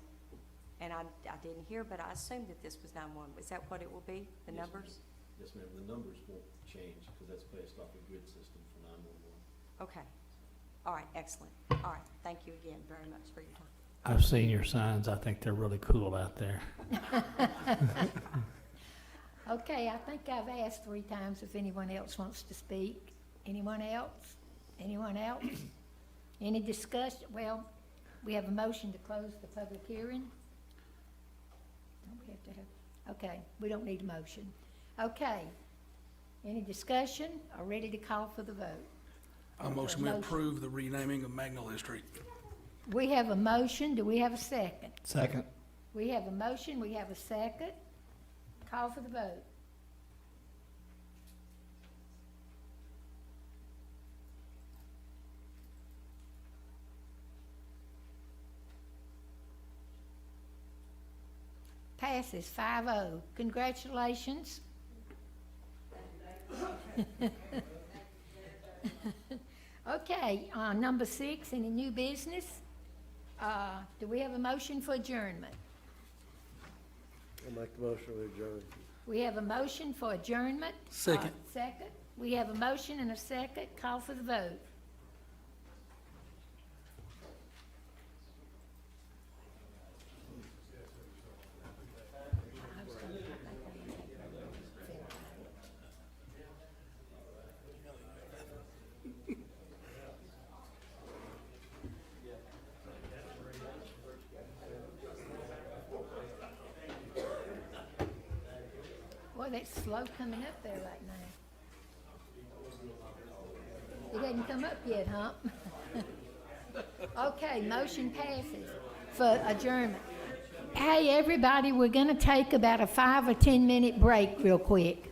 And I didn't hear, but I assumed that this was 911. Is that what it will be, the Yes, numbers? Yes, ma'am, the numbers won't change, because that's based off a grid system for 911. Okay. All right, excellent. All right, thank you again very much for your time. I've seen your signs. I think they're really cool out there. Okay, I think I've asked 3 times if anyone else wants to speak. Anyone else? Anyone else? Any discussion? Well, we have a motion to close the public hearing. Don't we have to have, okay, we don't need a motion. Okay. Any discussion or ready to call for the vote? I motion we approve the renaming of Magnolia Street. We have a motion. Do we have a second? Second. We have a motion. We have a second. Call for the vote. Passes 5-0. Congratulations. Okay, number 6, any new business? Do we have a motion for adjournment? I'll make the motion to adjourn. We have a motion for adjournment. Second. Second. We have a motion and a second. Call for the vote. Boy, that's slow coming up there right now. It hasn't come up yet, huh? Okay, motion passes for adjournment. Hey, everybody, we're gonna take about a 5 or 10 minute break real quick.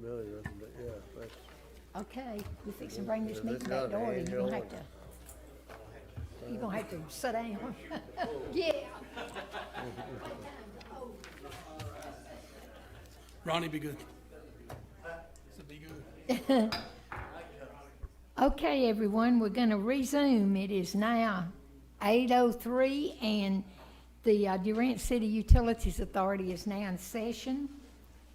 familiar with them, but yeah, that's. Okay, we fix and bring this Yeah, meeting this back to got order. annual. You're gonna have to sit down. Yeah. Ronnie, be good. So be good. Okay, everyone, we're gonna resume. It is now 8:03, and the Durant City Utilities Authority is now in session.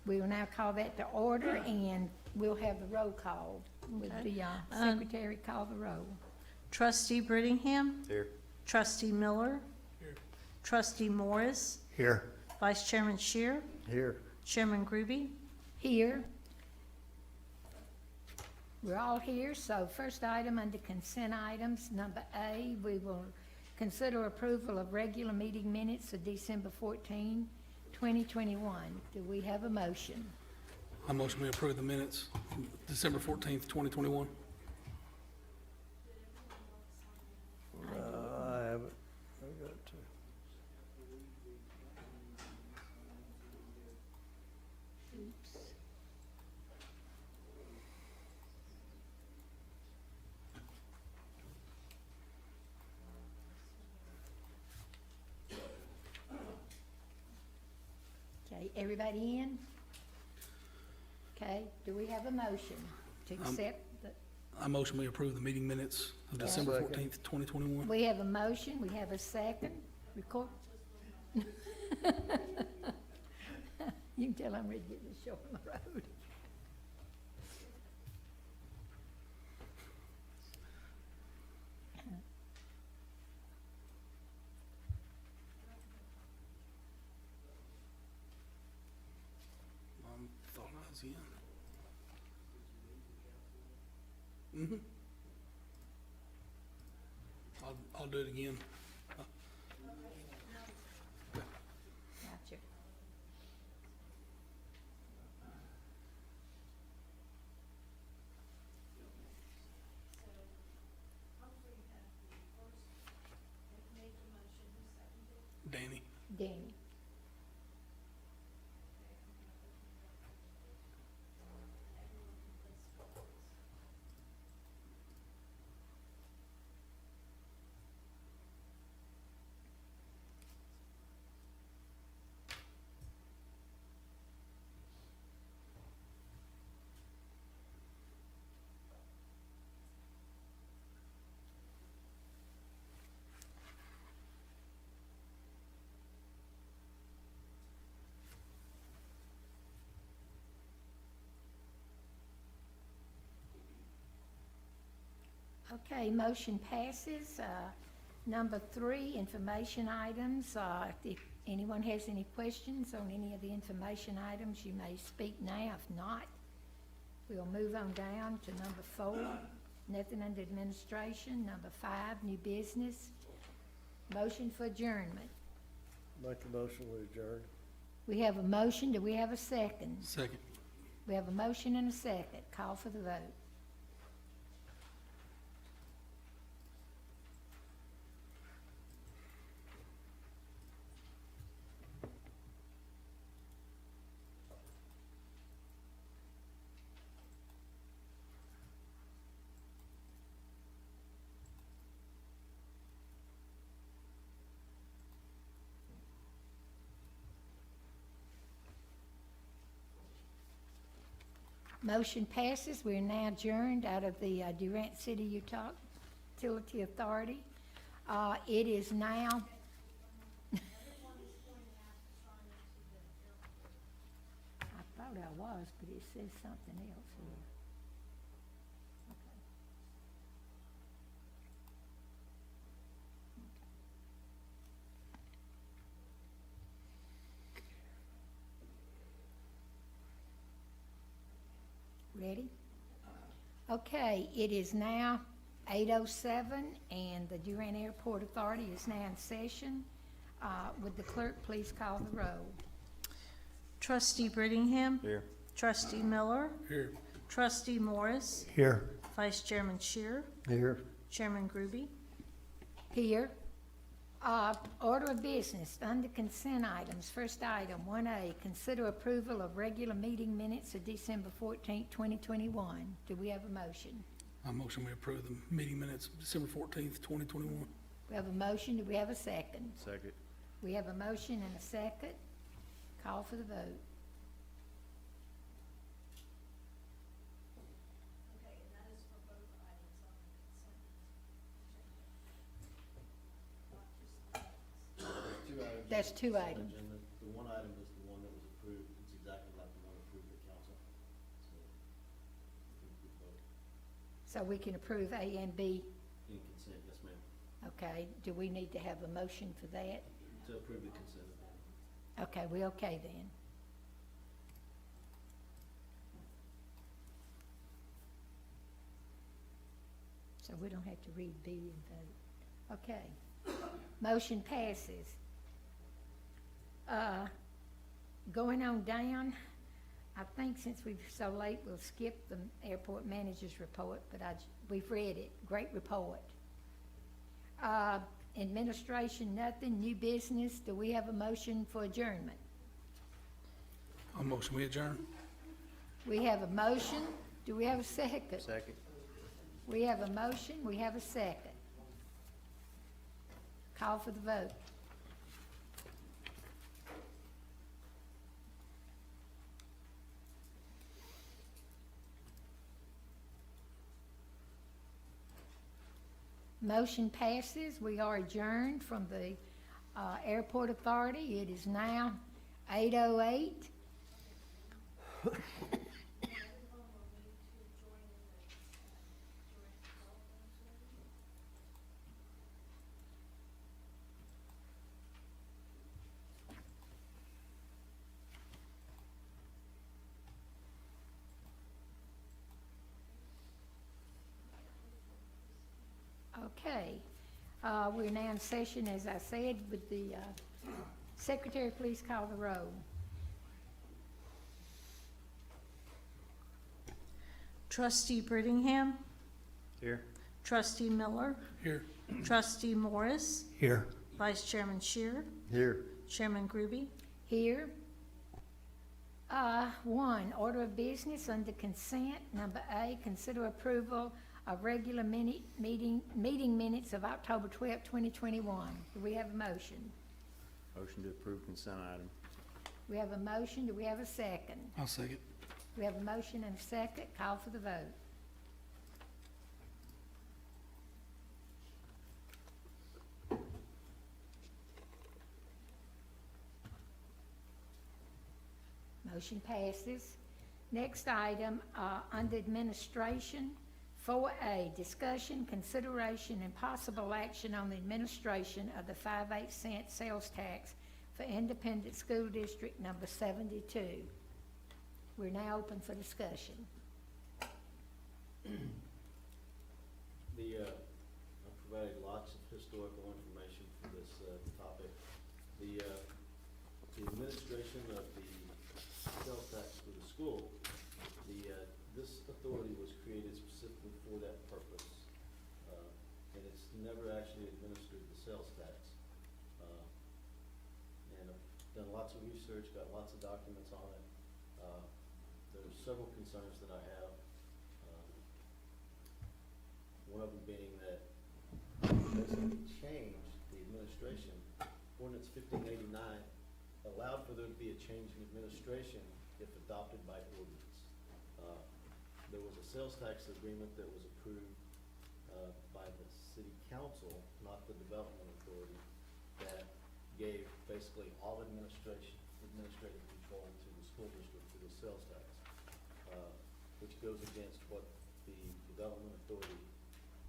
We will now call that to order, and we'll have the roll call. Would the secretary call the roll? Trustee Brittingham, Here. Trustee Miller, Here. Trustee Morris, Here. Vice Chairman Shear, Here, Chairman Groby. Here. We're all here, so first item under consent items, number A, we will consider approval of regular meeting minutes of December 14, 2021. Do we have a motion? I motion we approve the minutes from December 14th, 2021. I haven't, I've got to. Oops. Okay, everybody in? Okay, do we have a motion to accept the? I motion we approve the meeting minutes of December Second. 14th, 2021. We have a motion, we have a second. Record. You can tell I'm ready to get this show on the road. Thought I was in. Mm-hmm. I'll do it again. Gotcha. Danny. Danny. Okay, motion passes. Number 3, information items. If anyone has any questions on any of the information items, you may speak now. If not, we'll move on down to number 4, nothing under administration. Number 5, new business. Motion for adjournment. Make a motion, we adjourn. We have a motion. Do we have a second? Second. We have a motion and a second. Call for the vote. Motion passes. We are now adjourned out of the Durant City Utility Authority. It is now. I thought I was, but it says something else here. Ready? Okay, it is now 8:07, and the Durant Airport Authority is now in session. Would the clerk please call the roll? Trustee Brittingham, Here. Trustee Miller, Here. Trustee Morris, Here. Vice Chairman Shear, Here. Chairman Groby. Here. Order of business, under consent items, first item, 1A, consider approval of regular meeting minutes of December 14th, 2021. Do we have a motion? I motion we approve the meeting minutes of December 14th, 2021. We have a motion, do we have a second? Second. We have a motion and a second. Call for the vote. That's two items. Agenda. The one item is the one that was approved. It's exactly like the one approved at council. So, I think we vote So we can approve A and B. in consent, yes, ma'am, Okay, do we need to have a motion for that? to approve the consent agenda. Okay, we okay then. So we don't have to read B and vote. Okay. Motion passes. Going on down, I think since we're so late, we'll skip the airport manager's report, but we've read it. Great report. Administration, nothing. New business. Do we have a motion for adjournment? I motion we adjourn. We have a motion. Do we have a second? Second. We have a motion. We have a second. Call for the vote. Motion passes. We are adjourned from the Airport Authority. It is now 8:08. Okay, we're now in session, as I said, with the secretary, please call the roll. Trustee Brittingham, Here. Trustee Miller, Here. Trustee Morris, Here. Vice Chairman Shear, Here. Chairman Groby. Here. One, order of business under consent. Number A, consider approval of regular meeting minutes of October 12th, 2021. Do we have a motion? Motion to approve consent item. We have a motion. Do we have a second? I'll second. We have a motion and a second. Call for the vote. Motion passes. Next item, under administration, 4A, discussion, consideration, and possible action on the administration of the 5/8 cent sales tax for Independent School District Number 72. We're now open for discussion. I provided lots of historical information for this topic. The administration of the sales tax for the school, this authority was created specifically for that purpose. And it's never actually administered the sales tax. And I've done lots of research, got lots of documents on it. There's several concerns that I have. One of them being that basically changed the administration. Ordinance 1589 allowed for there to be a change in administration if adopted by ordinance. There was a sales tax agreement that was approved by the city council, not the development authority, that gave basically all administrative control to the school district for the sales tax, which goes against what the development authority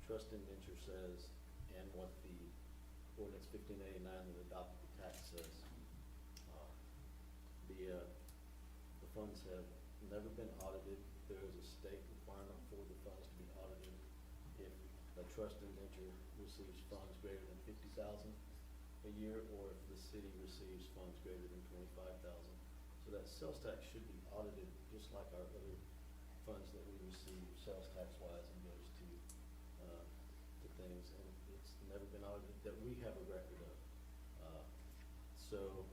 trust indenture says and what the ordinance 1589 that adopted the tax says. The funds have never been audited. There is a state requirement for the funds to be audited if a trust indenture receives funds greater than $50,000 a year, or if the city receives funds greater than $25,000. So that sales tax should be audited just like our other funds that we receive sales tax wise and goes to things, and it's never been audited that we have a record of. So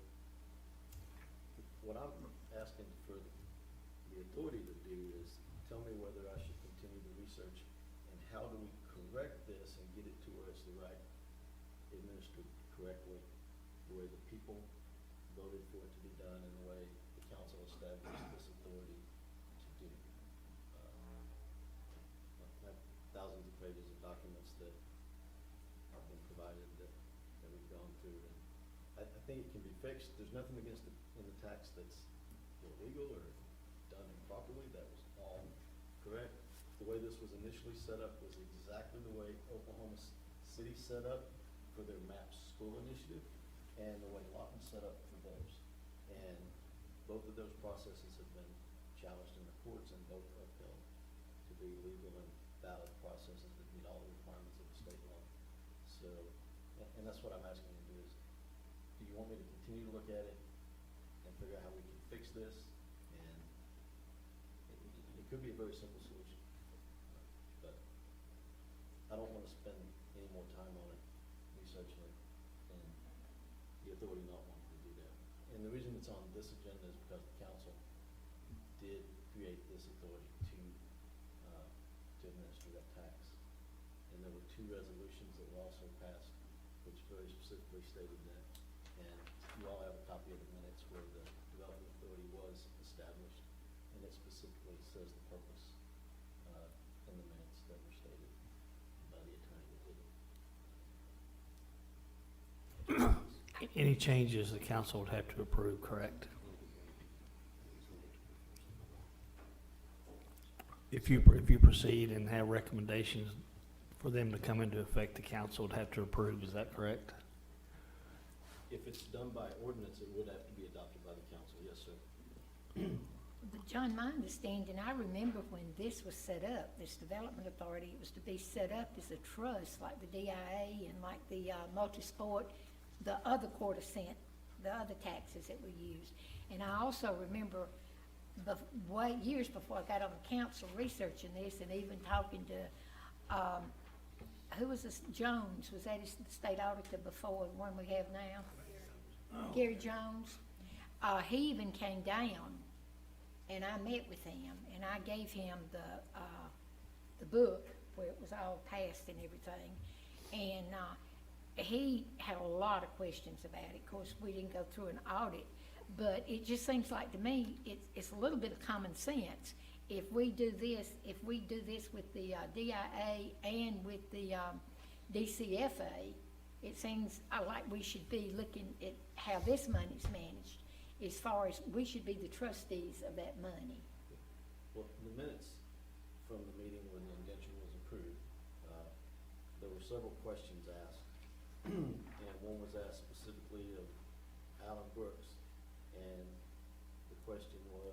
what I'm asking for the authority to do is tell me whether I should continue the research and how do we correct this and get it to where it's the right, administered correctly, the way the people voted for it to be done and the way the council established this authority to do. I have thousands of pages of documents that have been provided that we've gone through, and I think it can be fixed. There's nothing against it in the tax that's illegal or done improperly. That was all correct. The way this was initially set up was exactly the way Oklahoma City set up for their MAPS school initiative and the way Lawton set up for theirs. And both of those processes have been challenged in the courts and both upheld to be legal and valid processes that meet all the requirements of the state law. So, and that's what I'm asking you to do is, do you want me to continue to look at it and figure out how we can fix this? And it could be a very simple solution, but I don't want to spend any more time on it, researching it, and the authority not wanting to do that. And the reason it's on this agenda is because the council did create this authority to administer that tax. And there were 2 resolutions that were also passed, which very specifically stated that. And you all have a copy of the minutes where the development authority was established, and it specifically says the purpose in the minutes that were stated by the attorney that did it. Any changes the council would have to approve, correct? If you proceed and have recommendations for them to come into effect, the council would have to approve, is that correct? If it's done by ordinance, it would have to be adopted by the council, yes, sir. But John, my understanding, I remember when this was set up, this development authority, it was to be set up as a trust, like the DIA and like the multi-sport, the other quarter cent, the other taxes that we used. And I also remember years before I got on the council researching this and even talking to, who was this, Jones, was that his state auditor before the one we have now? Gary Jones. He even came down and I met with him and I gave him the book where it was all passed and everything. And he had a lot of questions about it. Of course, we didn't go through an audit, but it just seems like to me, it's a little bit of common sense. If we do this with the DIA and with the DCFA, it seems like we should be looking at how this money's managed, as far as we should be the trustees of that money. Well, the minutes from the meeting when the indenture was approved, there were several questions asked. And one was asked specifically of Alan Brooks, and the question was,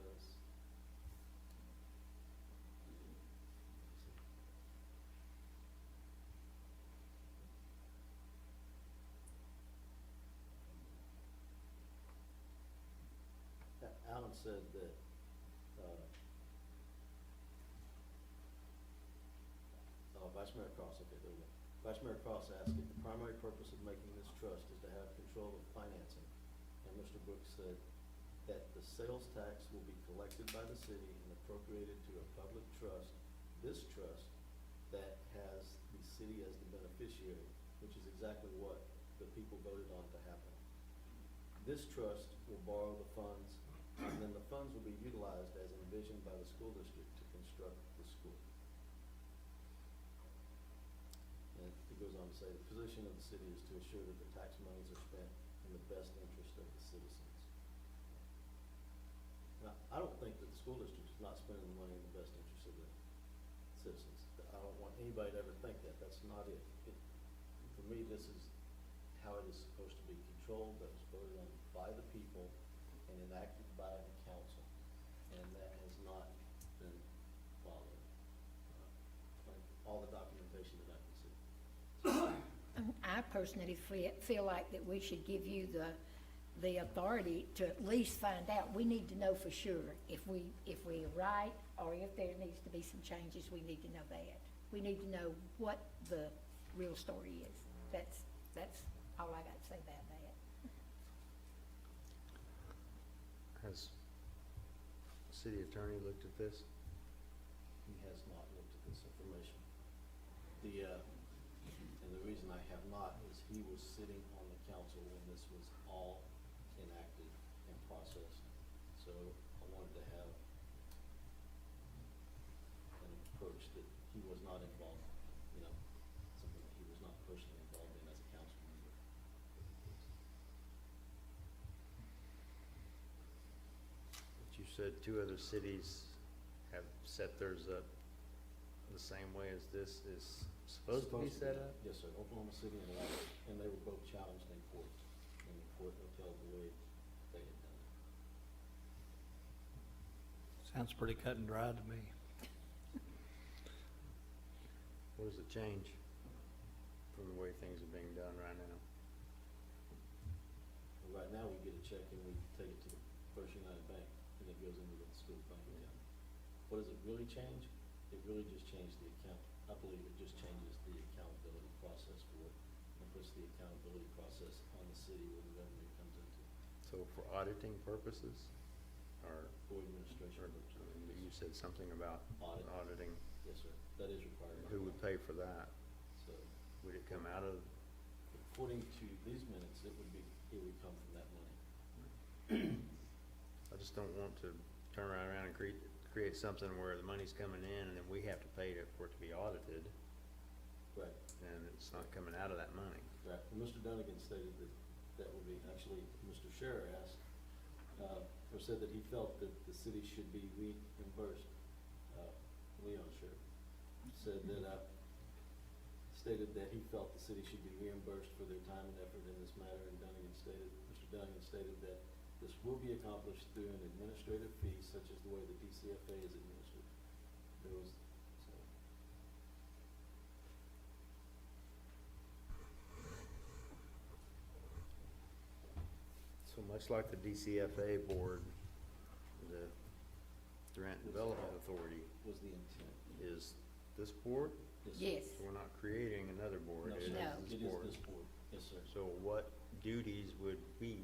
Alan said that, Vice Mayor Cross, okay, there we go. Vice Mayor Cross asked if the primary purpose of making this trust is to have control of financing. And Mr. Brooks said that the sales tax will be collected by the city and appropriated to a public trust, this trust, that has the city as the beneficiary, which is exactly what the people voted on to happen. This trust will borrow the funds, and then the funds will be utilized as envisioned by the school district to construct the school. And it goes on to say, the position of the city is to assure that the tax monies are spent in the best interest of the citizens. Now, I don't think that the school district is not spending the money in the best interest of the citizens. I don't want anybody to ever think that. That's not it. For me, this is how it is supposed to be controlled, that was voted on by the people and enacted by the council. And that has not been followed. All the documentation that I can see. I personally feel like that we should give you the authority to at least find out. We need to know for sure if we are right, or if there needs to be some changes, we need to know that. We need to know what the real story is. That's all I got to say about that. Has city attorney looked at this? He has not looked at this information. And the reason I have not is he was sitting on the council when this was all enacted and processed. So I wanted to have an approach that he was not involved, something that he was not personally involved in as a council member. But you said two other cities have set theirs up the same way as this is supposed to be set up? Yes, sir. Oklahoma City and Lubbock, and they were both challenged in court, and the court upheld the way they had done it. Sounds pretty cut and dry to me. What does it change from the way things are being done right now? Well, right now, we get a check and we take it to the First United Bank, and it goes into the school bank account. What does it really change? It really just changed the account. I believe it just changes the accountability process for it, and puts the accountability process on the city where the revenue comes into. So for auditing purposes, or, For administration or purposes. you said something about Audit. auditing, Yes, sir. That is required. by who law. would pay for that? So, Would it come out of, according to these minutes, it would come from that money. I just don't want to turn around and create something where the money's coming in and then we have to pay for it to be audited, Right. and it's not coming out of that money. Right. And Mr. Dunnigan stated that that would be, actually, Mr. Scherer asked, or said that he felt that the city should be reimbursed. Leon Scherer said that, stated that he felt the city should be reimbursed for their time and effort in this matter, and Mr. Dunnigan stated that this will be accomplished through an administrative fee such as the way the DCFA is administered. There was, so. So much like the DCFA board, the Durant Development Authority Was the intent. is this board? Yes. So we're not creating another board, No, it sir. No. is It this is board. this board. Yes, sir. So what duties would we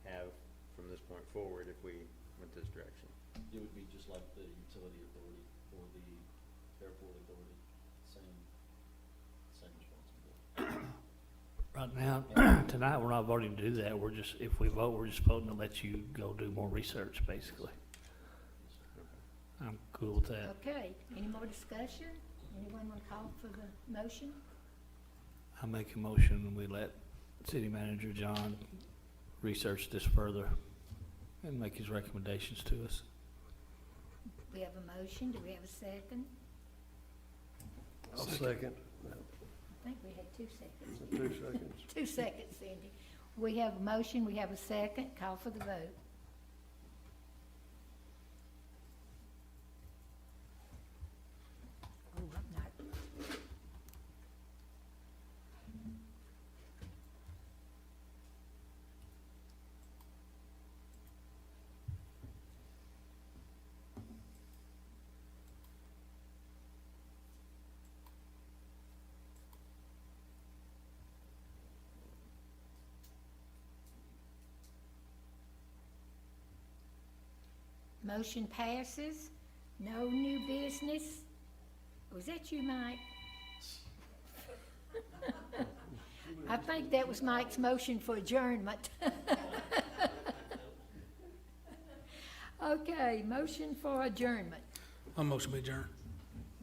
have from this point forward if we went this direction? It would be just like the utility authority or the airport authority, same responsibility. Right now, tonight, we're not voting to do that. We're just, if we vote, we're just voting to let you go do more research, basically. I'm cool with that. Okay, any more discussion? Anyone want to call for the motion? I make a motion and we let City Manager John research this further and make his recommendations to us. We have a motion, do we have a second? I'll second. I think we had 2 seconds. 2 seconds. 2 seconds, Cindy. We have a motion, we have a second, call for the vote. Oh, I'm not. Motion passes. No new business. Was that you, Mike? I think that was Mike's motion for adjournment. Okay, motion for adjournment. A motion be adjourned.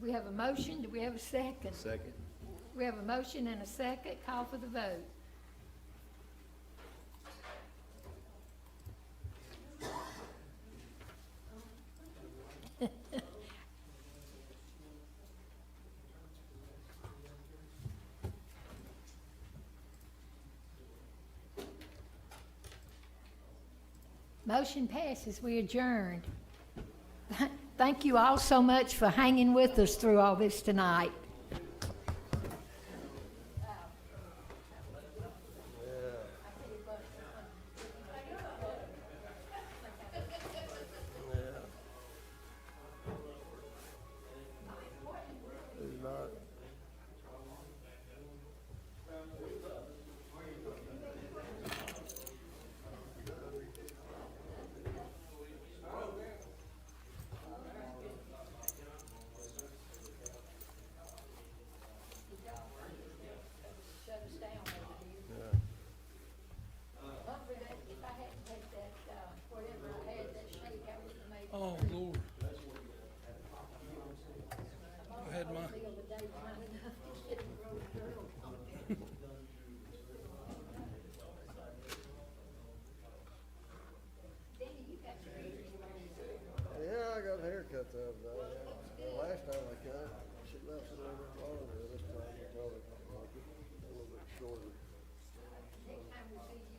We have a motion. Do we have a second? Second. We have a motion and a second. Call for the vote. Motion passes. We adjourned. Thank you all so much for hanging with us through all this tonight. see you